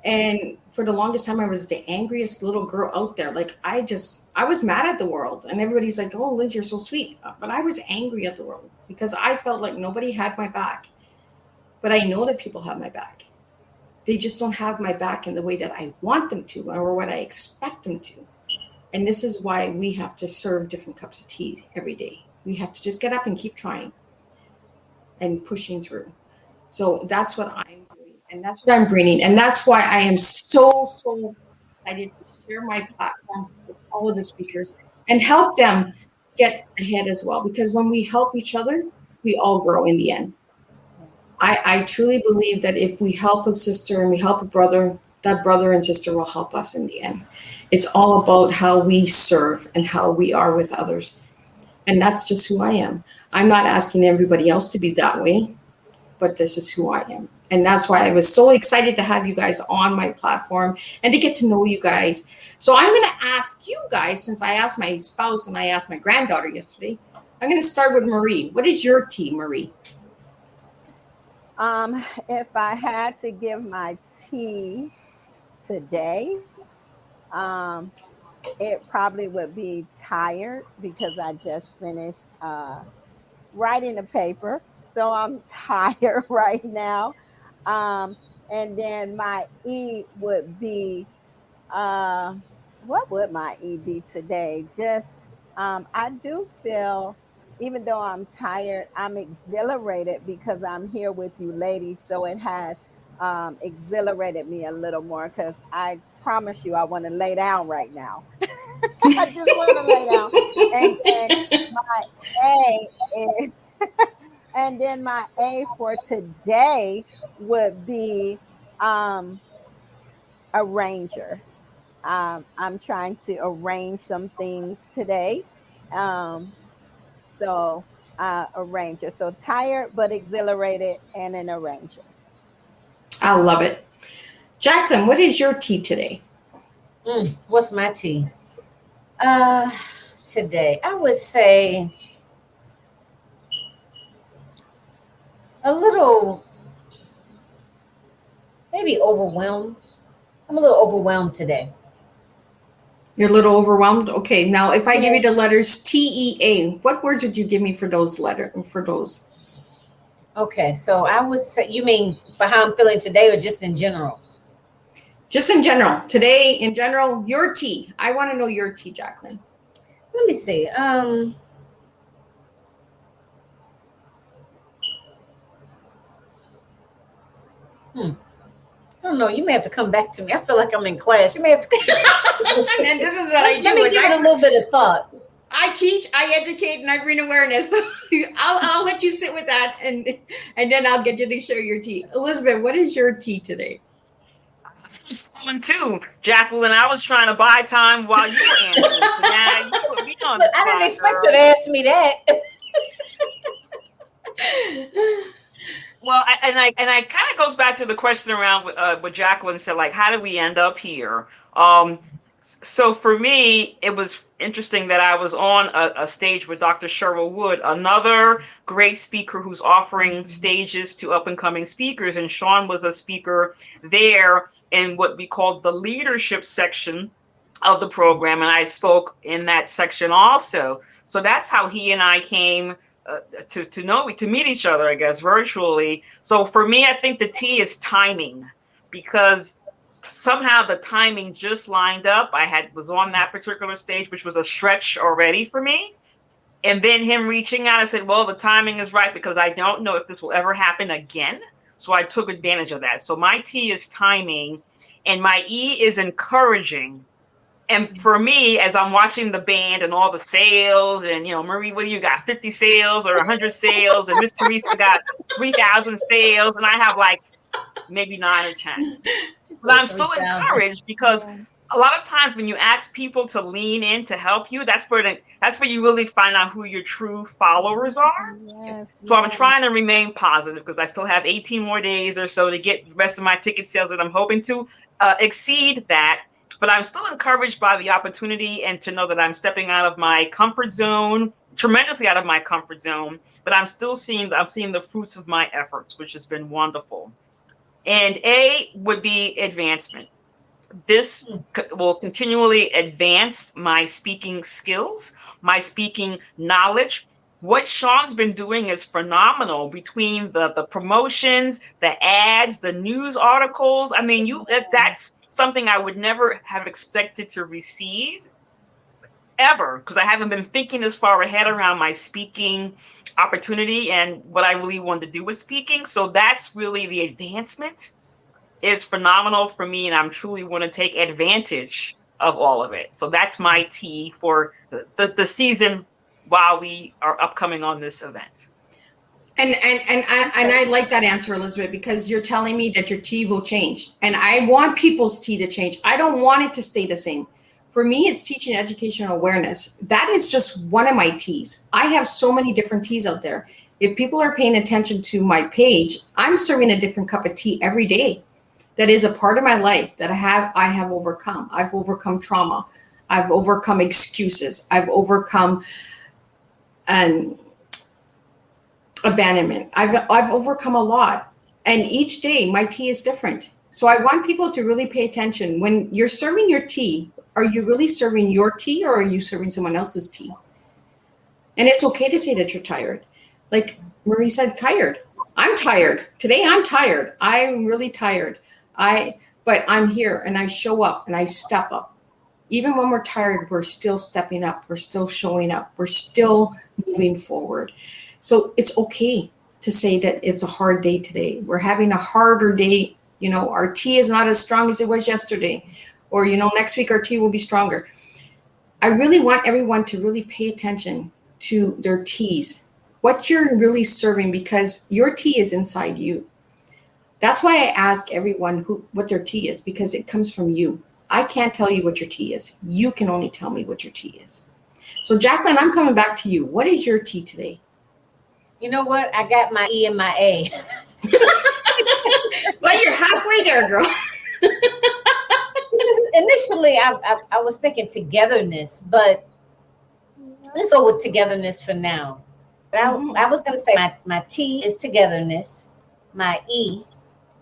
And for the longest time, I was the angriest little girl out there. Like, I was mad at the world, and everybody's like, oh, Liz, you're so sweet. But I was angry at the world, because I felt like nobody had my back. But I know that people have my back. They just don't have my back in the way that I want them to, or what I expect them to. And this is why we have to serve different cups of tea every day. We have to just get up and keep trying and pushing through. So that's what I'm doing, and that's what I'm bringing. And that's why I am so excited to share my platform with all of the speakers and help them get ahead as well. Because when we help each other, we all grow in the end. I truly believe that if we help a sister and we help a brother, that brother and sister will help us in the end. It's all about how we serve and how we are with others. And that's just who I am. I'm not asking everybody else to be that way, but this is who I am. And that's why I was so excited to have you guys on my platform and to get to know you guys. So I'm going to ask you guys, since I asked my spouse and I asked my granddaughter yesterday, I'm going to start with Marie. What is your tea, Marie? If I had to give my tea today, it probably would be tired because I just finished writing a paper. So I'm tired right now. And then my E would be, what would my E be today? Just, I do feel, even though I'm tired, I'm exhilarated because I'm here with you ladies. So it has exhilarated me a little more because I promise you I want to lay down right now. I just want to lay down. And my A is, and then my A for today would be arranger. I'm trying to arrange some things today. Um, so arranger. So tired but exhilarated and an arranger. I love it. Jacqueline, what is your tea today? What's my tea? Today, I would say a little, maybe overwhelmed. I'm a little overwhelmed today. You're a little overwhelmed? Okay, now if I give you Yes. the letters TEA, what words would you give me for those? Okay, so I would say, you mean for how I'm feeling today or just in general? Just in general. Today, in general, your tea. I want to know your tea, Jacqueline. Let me see. I don't know. You may have to come back to me. I feel like I'm in class. You may have to. And this is what I do. Let me give it a little bit of thought. I teach, I educate, and I bring awareness. So I'll let you sit with that, and then I'll get you to share your tea. Elizabeth, what is your tea today? I'm stalling too, Jacqueline. I was trying to buy time while you were answering. So now you put me on the I didn't spot, expect girl. you to ask me that. Well, and I kind of goes back to the question around what Jacqueline said, like, how did we end up here? So for me, it was interesting that I was on a stage with Dr. Cheryl Wood, another great speaker who's offering stages to up and coming speakers. And Shawn was a speaker there in what we called the leadership section of the program. And I spoke in that section also. So that's how he and I came to meet each other, I guess, virtually. So for me, I think the T is timing, because somehow the timing just lined up. I was on that particular stage, which was a stretch already for me. And then him reaching out, I said, well, the timing is right because I don't know if this will ever happen again. So I took advantage of that. So my T is timing and my E is encouraging. And for me, as I'm watching the band and all the sales, and Marie, what do you got? 50 sales or 100 sales, and Miss Teresa got 3,000 sales, and I have like maybe 9 or 10. But I'm still 3,000. encouraged because a lot of times when you ask people to lean in to help you, that's where you really find out who your true followers are. Yes, So I'm yes. trying to remain positive because I still have 18 more days or so to get the rest of my ticket sales that I'm hoping to exceed that. But I'm still encouraged by the opportunity and to know that I'm stepping out of my comfort zone, tremendously out of my comfort zone. But I'm seeing the fruits of my efforts, which has been wonderful. And A would be advancement. This will continually advance my speaking skills, my speaking knowledge. What Shawn's been doing is phenomenal between the promotions, the ads, the news articles. I mean, that's something I would never have expected to receive ever, because I haven't been thinking as far ahead around my speaking opportunity and what I really wanted to do with speaking. So that's really the advancement. Is phenomenal for me, and I'm truly want to take advantage of all of it. So that's my tea for the season while we are upcoming on this event. And I like that answer, Elizabeth, because you're telling me that your tea will change. And I want people's tea to change. I don't want it to stay the same. For me, it's teaching educational awareness. That is just one of my teas. I have so many different teas out there. If people are paying attention to my page, I'm serving a different cup of tea every day. That is a part of my life that I have overcome. I've overcome trauma. I've overcome excuses. I've overcome abandonment. I've overcome a lot. And each day my tea is different. So I want people to really pay attention. When you're serving your tea, are you really serving your tea or are you serving someone else's tea? And it's okay to say that you're tired. Like Marie said, tired. I'm tired. Today I'm tired. I'm really tired. But I'm here and I show up and I step up. Even when we're tired, we're still stepping up. We're still showing up. We're still moving forward. So it's okay to say that it's a hard day today. We're having a harder day. You know, our tea is not as strong as it was yesterday. Or, you know, next week our tea will be stronger. I really want everyone to really pay attention to their teas, what you're really serving, because your tea is inside you. That's why I ask everyone what their tea is, because it comes from you. I can't tell you what your tea is. You can only tell me what your tea is. So Jacqueline, I'm coming back to you. What is your tea today? You know what? I got my E and my A. Well, you're halfway there, girl. Initially, I was thinking togetherness, but let's go with togetherness for now. But I was going to say my T is togetherness. My E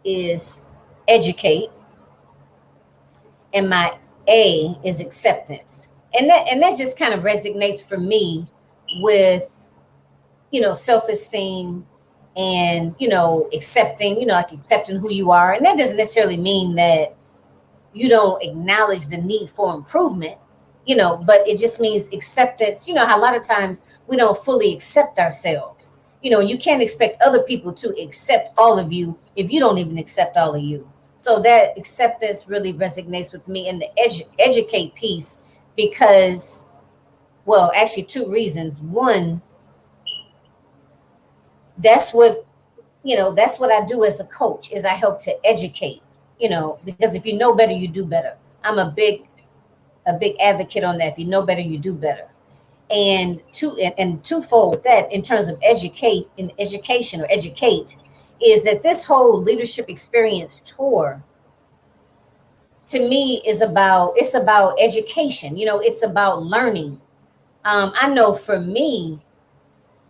is educate. And my A is acceptance. And that just kind of resonates for me with, you know, self-esteem and, you know, accepting, you know, like accepting who you are. And that doesn't necessarily mean that you don't acknowledge the need for improvement, you know, but it just means acceptance. You know, how a lot of times we don't fully accept ourselves. You know, you can't expect other people to accept all of you if you don't even accept all of you. So that acceptance really resonates with me, and the educate piece, because, well, actually two reasons. One, that's what I do as a coach, is I help to educate, you know, because if you know better, you do better. I'm a big advocate on that. If you know better, you do better. And twofold with that, in terms of education, is that this whole leadership experience tour, to me, it's about education. You know, it's about learning. I know for me,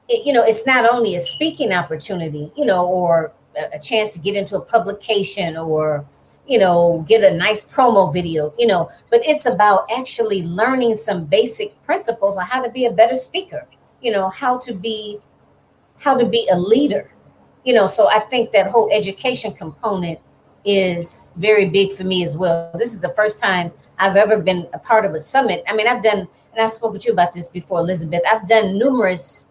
you know, it's not only a speaking opportunity, you know, or a chance to get into a publication, or, you know, get a nice promo video, you know, but it's about actually learning some basic principles on how to be a better speaker, you know, how to be a leader, you know. So I think that whole education component is very big for me as well. This is the first time I've ever been a part of a summit. I mean, and I've spoken to you about this before, Elizabeth. I've done numerous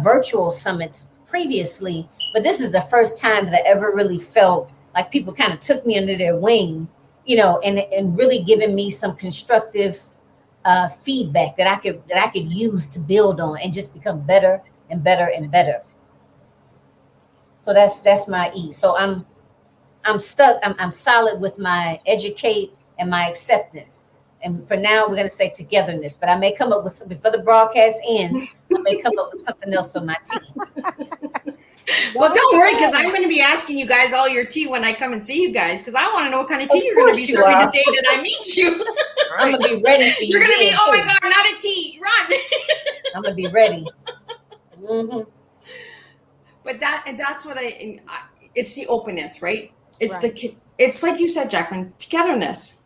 virtual summits previously, but this is the first time that I ever really felt like people kind of took me under their wing, you know, and really giving me some constructive feedback that I could use to build on and just become better and better and better. So that's my E. So I'm stuck. I'm solid with my educate and my acceptance. And for now, we're going to say togetherness. But I may come up with something before the broadcast ends. I may come up with something else for my tea. Well, don't worry, because I'm going to be asking you guys all your tea when I come and see you guys, because I want to know what kind of tea you're going to be serving the day that I meet you. Right. I'm going to be ready for you. You're going to be, oh my God, not a tea, run. I'm going to be ready. Mm-hmm. But that's what it's the openness, right? It's like you said, Jacqueline, togetherness.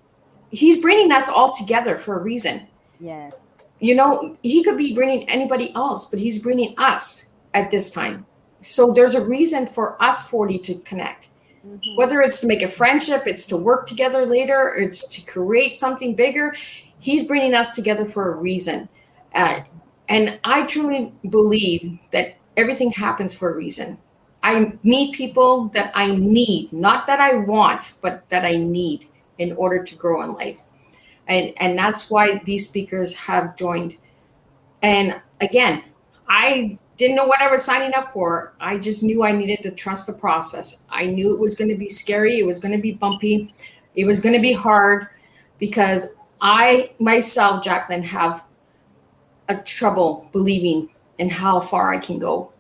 He's bringing us all together for a reason. Yes. You know, he could be bringing anybody else, but he's bringing us at this time. So there's a reason for us 40 to connect. Mm-hmm. Whether it's to make a friendship, it's to work together later, it's to create something bigger. He's bringing us together for a reason. And I truly believe that everything happens for a reason. I meet people that I need, not that I want, but that I need in order to grow in life. And that's why these speakers have joined. And again, I didn't know what I was signing up for. I just knew I needed to trust the process. I knew it was going to be scary. It was going to be bumpy. It was going to be hard, because I myself, Jacqueline, have a trouble believing in how far I can go.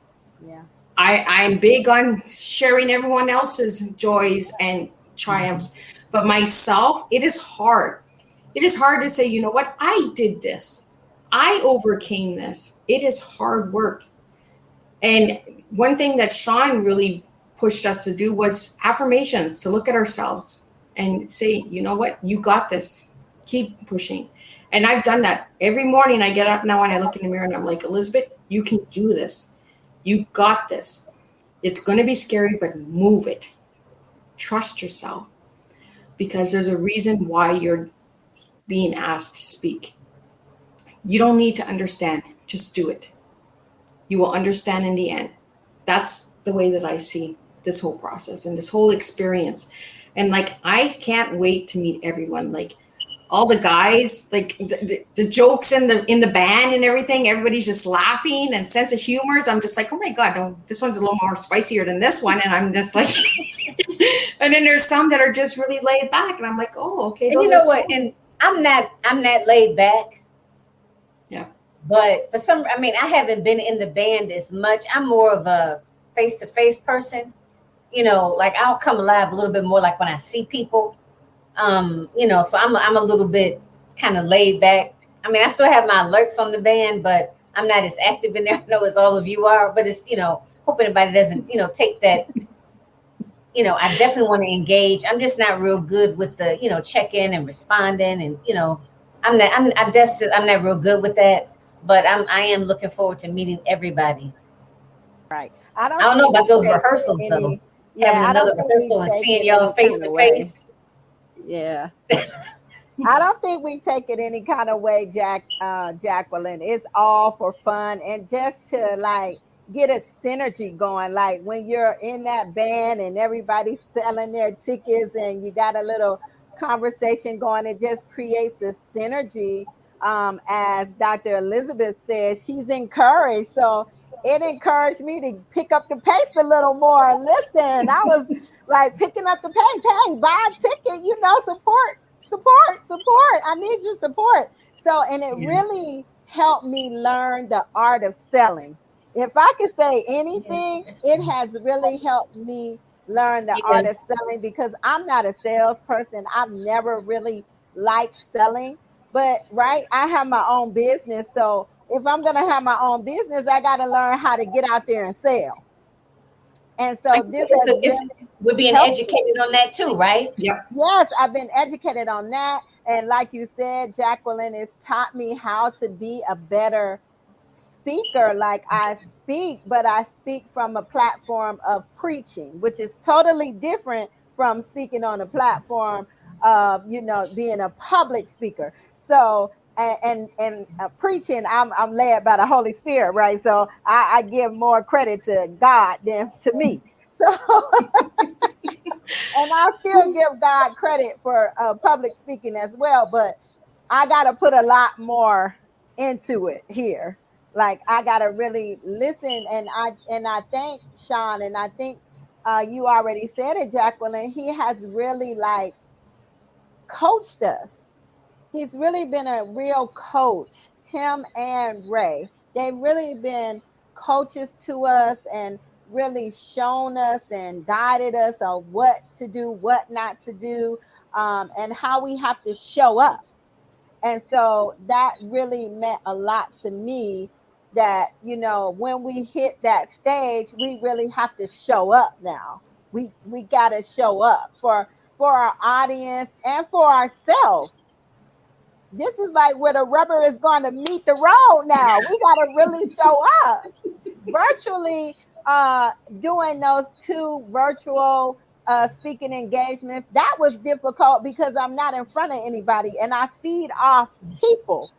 Yeah. I'm big on sharing everyone else's joys and triumphs, but myself, it is hard. It is hard to say, you know what, I did this. I overcame this. It is hard work. And one thing that Shawn really pushed us to do was affirmations, to look at ourselves and say, you know what, you got this. Keep pushing. And I've done that. Every morning I get up now and I look in the mirror and I'm like, Elizabeth, you can do this. You got this. It's going to be scary, but move it. Trust yourself because there's a reason why you're being asked to speak. You don't need to understand, just do it. You will understand in the end. That's the way that I see this whole process and this whole experience. And like, I can't wait to meet everyone. Like, all the guys, like the jokes in the band and everything, everybody's just laughing and sense of humors. I'm just like, oh my God, no, this one's a little more spicier than this one. And I'm just like, and then there's some that are just really laid back. And I'm like, oh, okay. And you know what? And I'm not laid back. Yeah. But for some, I mean, I haven't been in the band as much. I'm more of a face-to-face person. You know, like I'll come alive a little bit more like when I see people. You know, so I'm a little bit kind of laid back. I mean, I still have my alerts on the band, but I'm not as active in there. I know as all of you are, but it's, you know, hope anybody doesn't, you know, take that. You know, I definitely want to engage. I'm just not real good with the, you know, check-in and responding, and you know, I'm not real good with that. But I am looking forward to meeting everybody. Right. I don't know about those rehearsals any, though. yeah, Having another rehearsal and seeing y'all face to face. Yeah. I don't think we take it any kind of way, Jacqueline. It's all for fun and just to like get a synergy going. Like when you're in that band and everybody's selling their tickets and you got a little conversation going, it just creates a synergy. As Dr. Elizabeth said, she's encouraged. So it encouraged me to pick up the pace a little more. Listen, I was like picking up the pace. Hey, buy a ticket, you know, support. I need your support. So, and it really helped me learn the art of selling. If I could say anything, it has really helped me learn the art of selling because I'm not a salesperson. I've never really liked selling, but right, I have my own business. So if I'm going to have my own business, I got to learn how to get out there and sell. And so this we're being educated on that too, right? Yeah. Yes, I've been educated on that. And like you said, Jacqueline has taught me how to be a better speaker. Like I speak, but I speak from a platform of preaching, which is totally different from speaking on a platform of, you know, being a public speaker. So and preaching, I'm led by the Holy Spirit, right? So I give more credit to God than to me. So and I still give God credit for public speaking as well, but I got to put a lot more into it here. Like I got to really listen, and I thank Shawn, and I think you already said it, Jacqueline. He has really like coached us. He's really been a real coach, him and Ray. They've really been coaches to us and really shown us and guided us on what to do, what not to do, and how we have to show up. And so that really meant a lot to me that, you know, when we hit that stage, we really have to show up now. We got to show up for our audience and for ourselves. This is like where the rubber is going to meet the road now. We got to really show up. Virtually doing those 2 virtual speaking engagements, that was difficult because I'm not in front of anybody and I feed off people.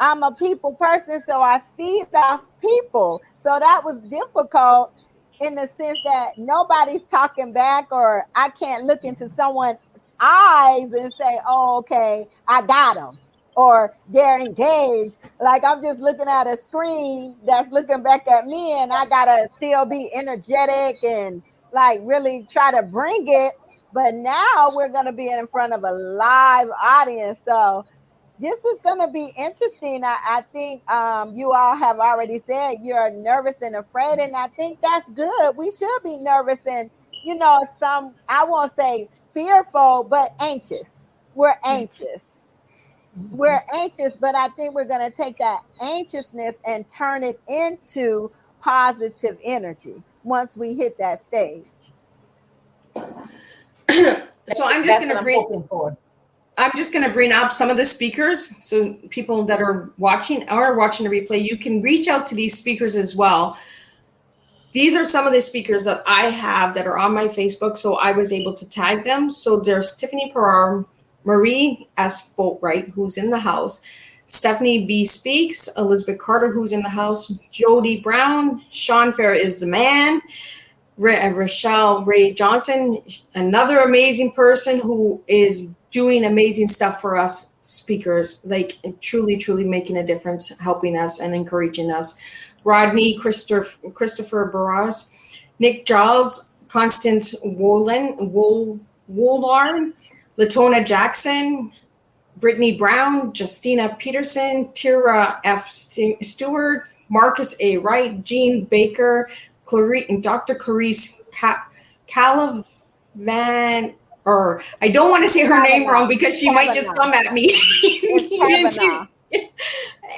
I'm a people person, so I feed off people. So that was difficult in the sense that nobody's talking back, or I can't look into someone's eyes and say, oh, okay, I got them, or they're engaged. Like I'm just looking at a screen that's looking back at me, and I gotta still be energetic and like really try to bring it. But now we're gonna be in front of a live audience. So this is going to be interesting. I think you all have already said you're nervous and afraid, and I think that's good. We should be nervous and, some, I won't say fearful, but anxious. We're anxious. We're anxious, but I think we're going to take that anxiousness and turn it into positive energy once we hit that stage. So I'm just going to bring up some of the speakers. So people that are watching the replay, you can reach out to these speakers as well. These are some of the speakers that I have that are on my Facebook. So I was able to tag them. So there's Tiffany Pereira, Marie S. Boatwright, who's in the house, Stephanie B. Speaks, Elizabeth Carter, who's in the house, Jody Brown, Shawn Fair is the man, Rochelle Ray Johnson, another amazing person who is doing amazing stuff for us speakers, like truly, truly making a difference, helping us and encouraging us. Rodney Christopher Barras, Nick Giles, Constance Woolard, Latona Jackson, Brittany Brown, Justina Peterson, Tira F. Stewart, Marcus A. Wright, Jean Baker, Dr. Clarice Calavan, or I don't want to say her name wrong because she might just come at me.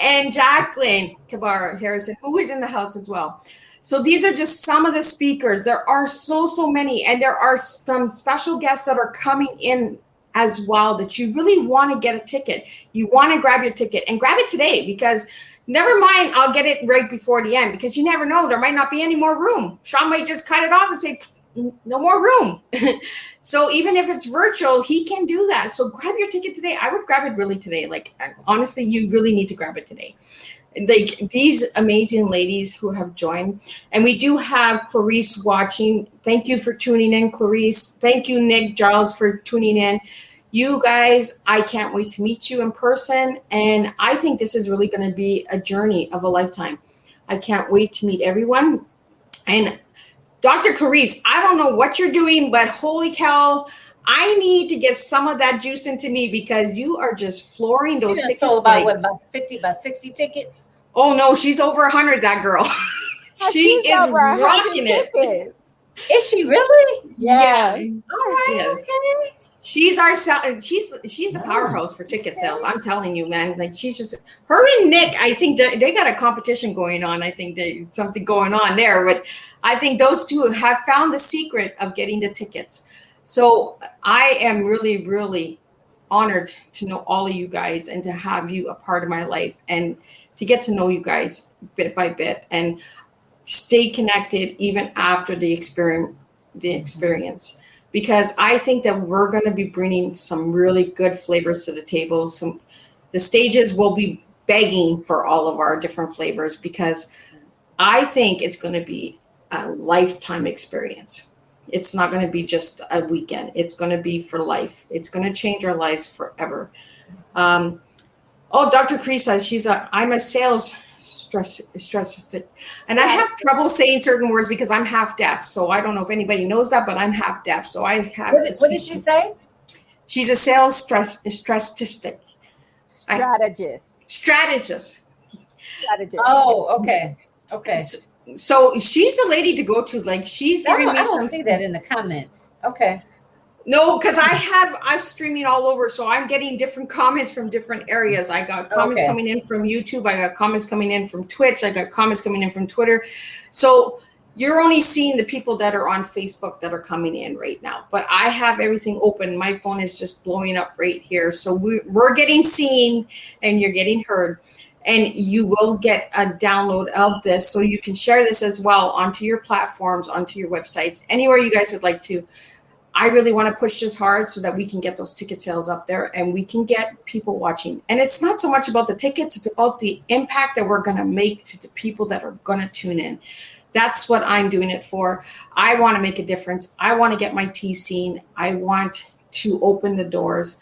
And Jacqueline Kabar Harrison, who is in the house as well. So these are just some of the speakers. There are so many, and there are some special guests that are coming in as well that you really want to get a ticket. You want to grab your ticket and grab it today, because never mind, I'll get it right before the end, because you never know, there might not be any more room. Shawn might just cut it off and say, no more room. So even if it's virtual, he can do that. So grab your ticket today. I would grab it really today. Like, honestly, you really need to grab it today. Like these amazing ladies who have joined, and we do have Clarice watching. Thank you for tuning in, Clarice. Thank you, Nick Giles, for tuning in. You guys, I can't wait to meet you in person. And I think this is really going to be a journey of a lifetime. I can't wait to meet everyone. And Dr. Clarice, I don't know what you're doing, but holy cow, I need to get some of that juice into me, because you are just flooring those tickets. Sold about 50, about 60 tickets? Oh no, she's over 100, that girl. She is rocking it. Is she really? Yeah. All right. Yes. Okay. She's the powerhouse for ticket sales. I'm telling you, man. Like, she's just, her and Nick, I think they got a competition going on. I think something going on there, but I think those two have found the secret of getting the tickets. So I am really, really honored to know all of you guys and to have you a part of my life and to get to know you guys bit by bit and stay connected even after the experience. Because I think that we're going to be bringing some really good flavors to the table. The stages will be begging for all of our different flavors, because I think it's going to be a lifetime experience. It's not going to be just a weekend. It's going to be for life. It's going to change our lives forever. Dr. Cree says I'm a sales stressistic, and I have trouble saying certain words because I'm half deaf. So I don't know if anybody knows that, but I'm half deaf. So I have. What did she say? She's a sales strategist. Strategist. Oh, okay. So she's a lady to go to. Like, she's giving me. I don't see that in the comments. Okay. No, because I have us streaming all over, so I'm getting different comments from different areas. I got comments coming in from YouTube. I got comments coming in from Twitch. I got comments coming in from Twitter. So you're only seeing the people that are on Facebook that are coming in right now. But I have everything open. My phone is just blowing up right here. So we're getting seen, and you're getting heard. And you will get a download of this, so you can share this as well onto your platforms, onto your websites, anywhere you guys would like to. I really want to push this hard so that we can get those ticket sales up there and we can get people watching. And it's not so much about the tickets, it's about the impact that we're going to make to the people that are going to tune in. That's what I'm doing it for. I want to make a difference. I want to get my tea seen. I want to open the doors.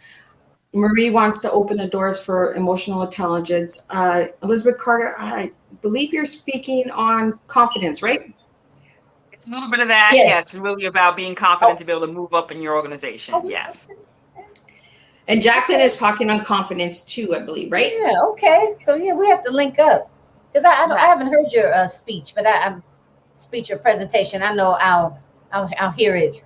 Marie wants to open the doors for emotional intelligence. Elizabeth Carter, I believe you're speaking on confidence, right? It's a little bit of that. Yes, really about being confident to be able to move up in your organization. Yes. And Jacqueline is talking on confidence too, I believe, right? Yeah. Okay. So yeah, we have to link up because I haven't heard your speech, but I'm speech or presentation. I know I'll hear it,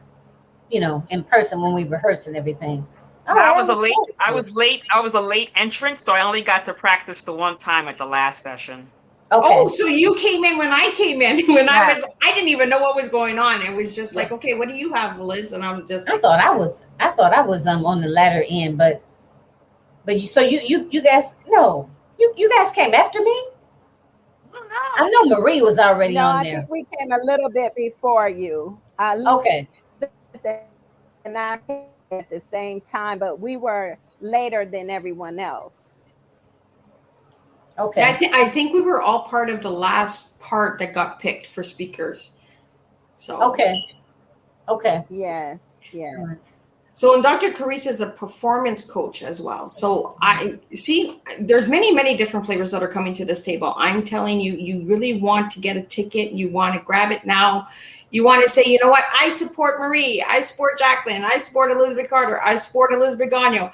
in person when we rehearse and everything. All I right. was I'm a late. excited I for it. was late. I was a late entrant, so I only got to practice the one time at the last session. Oh, Okay. so you came in when I came in. When Yes. I didn't even know what was going on. It was just like, Yes. okay, what do you have, Liz? And I'm just I like, thought I was on the latter end, but you guys no, you guys came after me. I No. know Marie was already No, on I there. think we came a little bit before you. I looked Okay. and I came at the same time, but we were later than everyone else. yeah, Okay. I think we were all part of the last part that got picked for speakers. So Okay. Okay. Yes, All yes. right. So, and Dr. Carissa is a performance coach as well. So I see there's many different flavors that are coming to this table. I'm telling you, you really want to get a ticket. You want to grab it now. You want to say, you know what? I support Marie. I support Jacqueline. I support Elizabeth Carter. I support Elizabeth Gagno.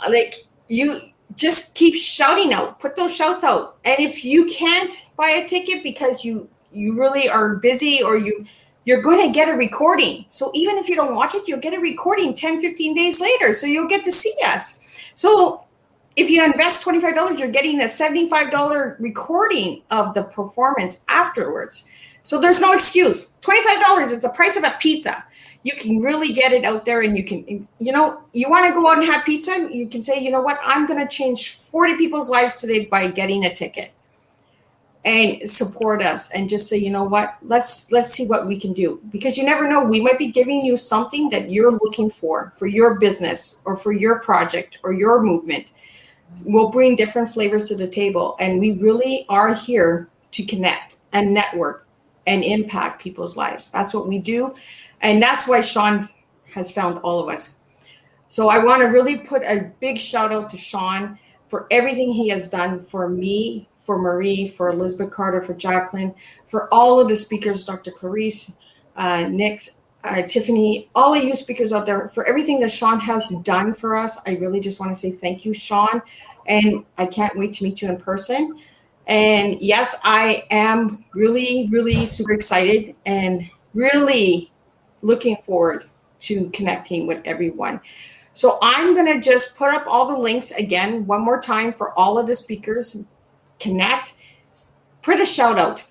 Like, you just keep shouting out, put those shouts out. And if you can't buy a ticket because you really are busy, or you're going to get a recording. So even if you don't watch it, you'll get a recording 10, 15 days later. So you'll get to see us. So if you invest $25, you're getting a $75 recording of the performance afterwards. So there's no excuse. $25 is the price of a pizza. You can really get it out there, and you can, you want to go out and have pizza. You can say, you know what, I'm going to change 40 people's lives today by getting a ticket, and support us, and just say, you know what, let's see what we can do, because you never know, we might be giving you something that you're looking for your business or for your project or your movement. We'll bring different flavors to the table, and we really are here to connect and network and impact people's lives. That's what we do, and that's why Shawn has found all of us. So I want to really put a big shout out to Shawn for everything he has done for me, for Marie, for Elizabeth Carter, for Jacqueline, for all of the speakers, Dr. Clarice, Nick, Tiffany, all of you speakers out there, for everything that Shawn has done for us. I really just want to say thank you, Shawn. And I can't wait to meet you in person. And yes, I am really super excited and really looking forward to connecting with everyone. So I'm going to just put up all the links again one more time for all of the speakers. Connect, put a shout out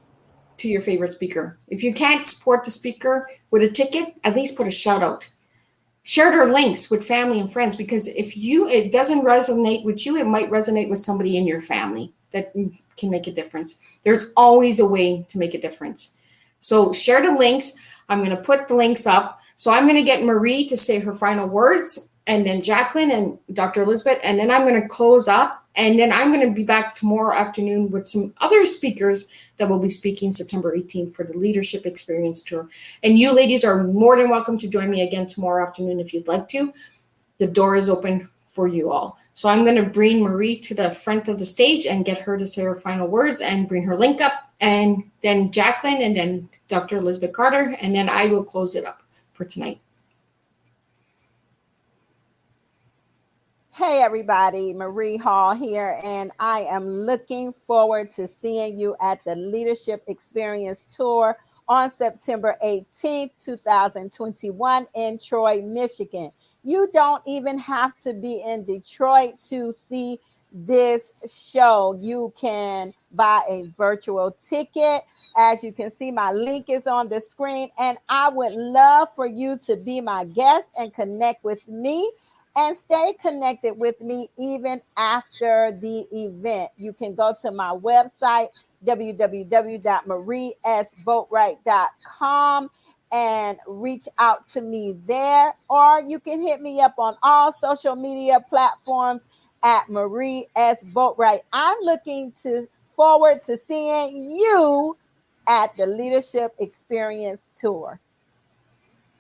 to your favorite speaker. If you can't support the speaker with a ticket, at least put a shout out. Share their links with family and friends, because if it doesn't resonate with you, it might resonate with somebody in your family that can make a difference. There's always a way to make a difference. So share the links. I'm going to put the links up. So I'm going to get Marie to say her final words, and then Jacqueline and Dr. Elizabeth, and then I'm going to close up, and then I'm going to be back tomorrow afternoon with some other speakers that will be speaking September 18th for the Leadership Experience Tour. And you ladies are more than welcome to join me again tomorrow afternoon if you'd like to. The door is open for you all. So I'm going to bring Marie to the front of the stage and get her to say her final words and bring her link up, and then Jacqueline, and then Dr. Elizabeth Carter, and then I will close it up for tonight. Hey, everybody, Marie Hall here, and I am looking forward to seeing you at the Leadership Experience Tour on September 18th, 2021 in Troy, Michigan. You don't even have to be in Detroit to see this show. You can buy a virtual ticket. As you can see, my link is on the screen, and I would love for you to be my guest and connect with me and stay connected with me even after the event. You can go to my website, www.mariesboatwright.com, and reach out to me there, or you can hit me up on all social media platforms at Marie S. Boatwright. I'm looking forward to seeing you at the Leadership Experience Tour.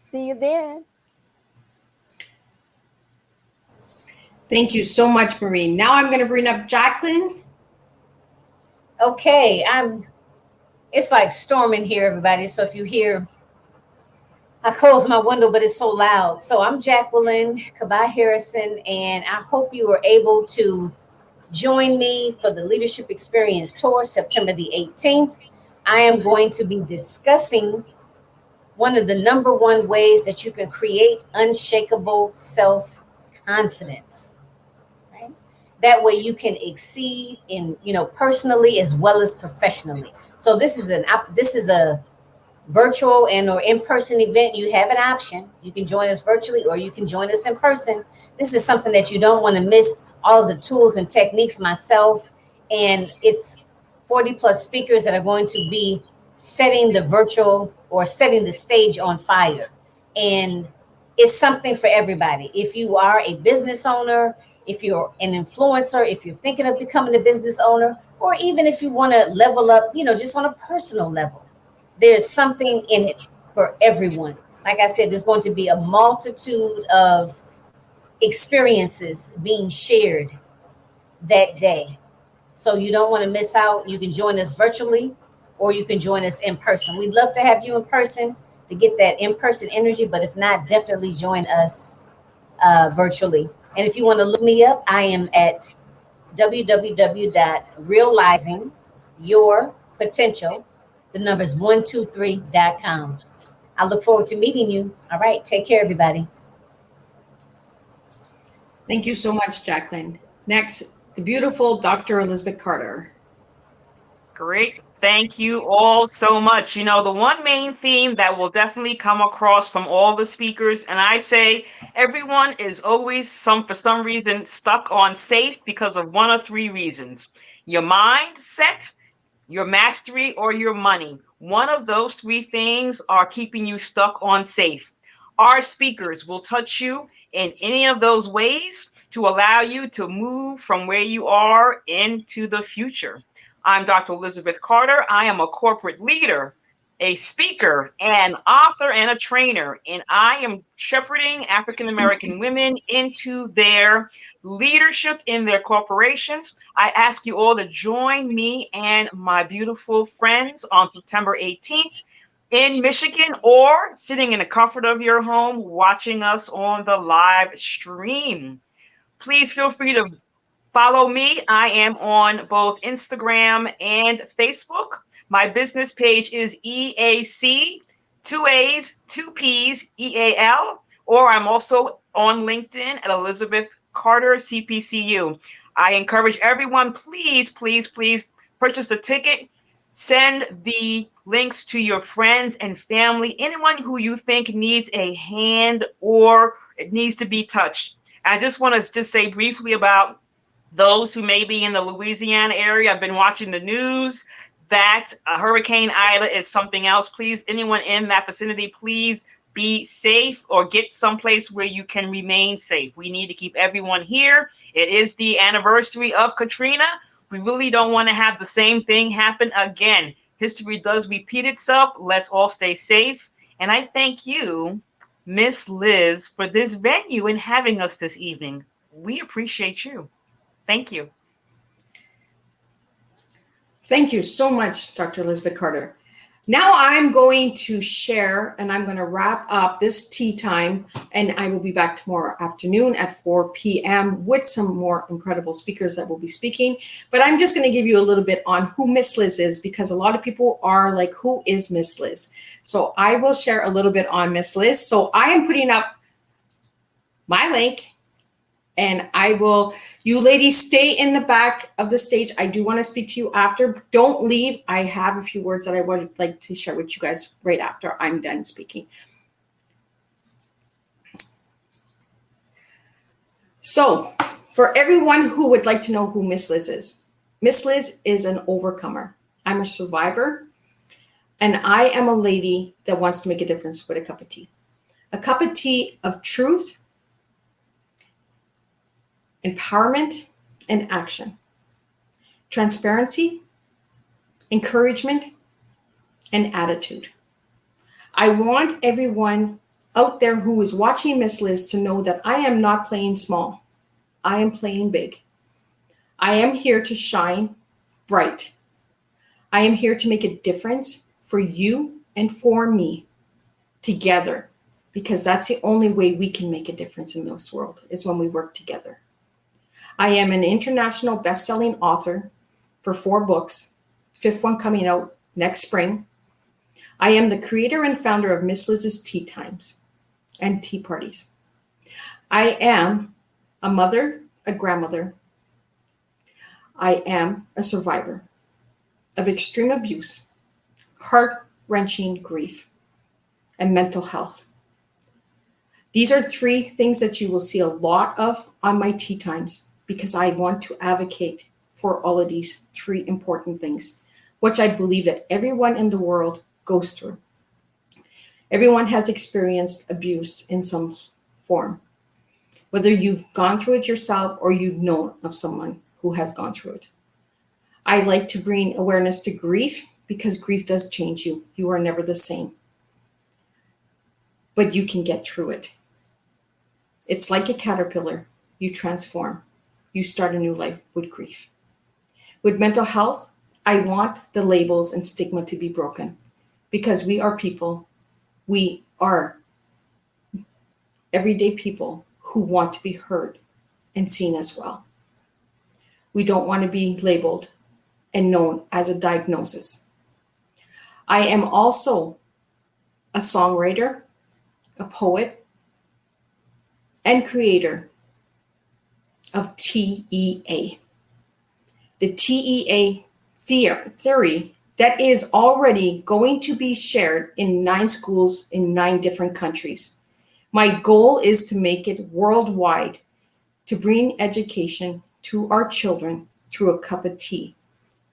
See you then. Thank you so much, Marie. Now I'm going to bring up Jacqueline. Okay. It's like storming here, everybody. So if you hear I closed my window, but it's so loud. So I'm Jacqueline Kabai Harrison, and I hope you were able to join me for the Leadership Experience Tour, September the 18th. I am going to be discussing one of the number one ways that you can create unshakable self confidence. Right? That way you can exceed in, personally as well as professionally. So this is a virtual and or in-person event. You have an option. You can join us virtually or you can join us in person. This is something that you don't want to miss. All of the tools and techniques, myself, and it's 40 plus speakers that are going to be setting the virtual or setting the stage on fire. And it's something for everybody. If you are a business owner, if you're an influencer, if you're thinking of becoming a business owner, or even if you want to level up, just on a personal level, there's something in it for everyone. Like I said, there's going to be a multitude of experiences being shared that day. So you don't want to miss out. You can join us virtually or you can join us in person. We'd love to have you in person to get that in person energy, but if not, definitely join us virtually. And if you want to look me up, I am at www.realizingyourpotential, the numbers 123.com. I look forward to meeting you. All right. Take care, everybody. Thank you so much, Jacqueline. Next, the beautiful Dr. Elizabeth Carter. Great. Thank you all so much. The one main theme that will definitely come across from all the speakers, and I say everyone is always for some reason stuck on safe because of one of three reasons: your mindset, your mastery, or your money. One of those three things are keeping you stuck on safe. Our speakers will touch you in any of those ways to allow you to move from where you are into the future. I'm Dr. Elizabeth Carter. I am a corporate leader, a speaker, an author, and a trainer, and I am shepherding African American women into their leadership in their corporations. I ask you all to join me and my beautiful friends on September 18th in Michigan, or sitting in the comfort of your home watching us on the live stream. Please feel free to follow me. I am on both Instagram and Facebook. My business page is EAC, two A's, two P's, EAL, or I'm also on LinkedIn at Elizabeth Carter, CPCU. I encourage everyone, please, please, please purchase a ticket. Send the links to your friends and family, anyone who you think needs a hand or it needs to be touched. I just want to just say briefly about those who may be in the Louisiana area. I've been watching the news that Hurricane Ida is something else. Please, anyone in that vicinity, please be safe or get someplace where you can remain safe. We need to keep everyone here. It is the anniversary of Katrina. We really don't want to have the same thing happen again. History does repeat itself. Let's all stay safe. And I thank you, Miss Liz, for this venue and having us this evening. We appreciate you. Thank you. Thank you so much, Dr. Elizabeth Carter. Now I'm going to share and I'm going to wrap up this tea time, and I will be back tomorrow afternoon at 4 p.m. with some more incredible speakers that will be speaking. But I'm just going to give you a little bit on who Miss Liz is, because a lot of people are like, who is Miss Liz? So I will share a little bit on Miss Liz. So I am putting up my link. And you ladies stay in the back of the stage. I do want to speak to you after. Don't leave. I have a few words that I would like to share with you guys right after I'm done speaking. So for everyone who would like to know who Miss Liz is an overcomer. I'm a survivor, and I am a lady that wants to make a difference with a cup of tea. A cup of tea of truth, empowerment, and action, transparency, encouragement, and attitude. I want everyone out there who is watching Miss Liz to know that I am not playing small. I am playing big. I am here to shine bright. I am here to make a difference for you and for me. Together, because that's the only way we can make a difference in this world is when we work together. I am an international best-selling author for 4 books, 5th one coming out next spring. I am the creator and founder of Miss Liz's Tea Times and Tea Parties. I am a mother, a grandmother. I am a survivor of extreme abuse, heart-wrenching grief, and mental health. These are 3 things that you will see a lot of on my Tea Times because I want to advocate for all of these 3 important things, which I believe that everyone in the world goes through. Everyone has experienced abuse in some form, whether you've gone through it yourself or you've known of someone who has gone through it. I like to bring awareness to grief because grief does change you. You are never the same, but you can get through it. It's like a caterpillar. You transform. You start a new life with grief. With mental health, I want the labels and stigma to be broken because we are people. We are everyday people who want to be heard and seen as well. We don't want to be labeled and known as a diagnosis. I am also a songwriter, a poet, and creator of TEA. The TEA theory that is already going to be shared in 9 schools in 9 different countries. My goal is to make it worldwide, to bring education to our children through a cup of tea,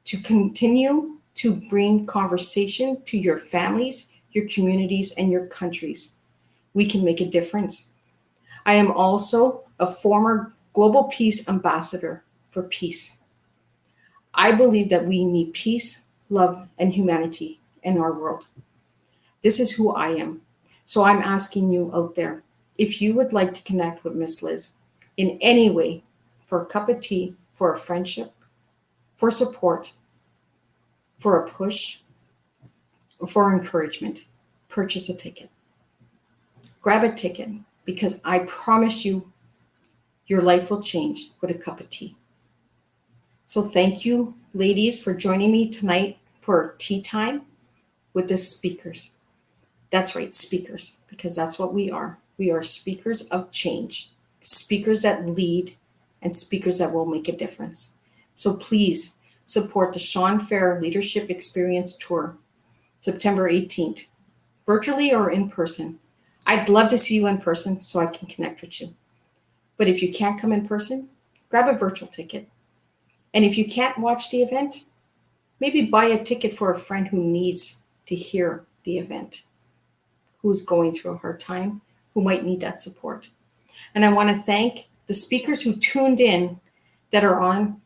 to continue to bring conversation to your families, your communities, and your countries. We can make a difference. I am also a former Global Peace Ambassador for peace. I believe that we need peace, love, and humanity in our world. This is who I am. So I'm asking you out there, if you would like to connect with Miss Liz in any way, for a cup of tea, for a friendship, for support, for a push, or for encouragement, purchase a ticket. Grab a ticket because I promise you your life will change with a cup of tea. So thank you, ladies, for joining me tonight for tea time with the speakers. That's right, speakers, because that's what we are. We are speakers of change, speakers that lead, and speakers that will make a difference. So please support the Shawn Fair Leadership Experience Tour, September 18th, virtually or in person. I'd love to see you in person so I can connect with you. But if you can't come in person, grab a virtual ticket. And if you can't watch the event, maybe buy a ticket for a friend who needs to hear the event, who's going through a hard time, who might need that support. And I want to thank the speakers who tuned in that are on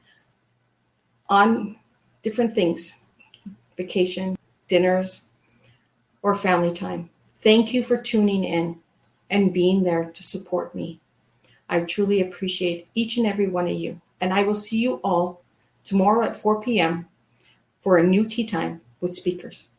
different things, vacation, dinners, or family time. Thank you for tuning in and being there to support me. I truly appreciate each and every one of you. And I will see you all tomorrow at 4 p.m. for a new tea time with speakers.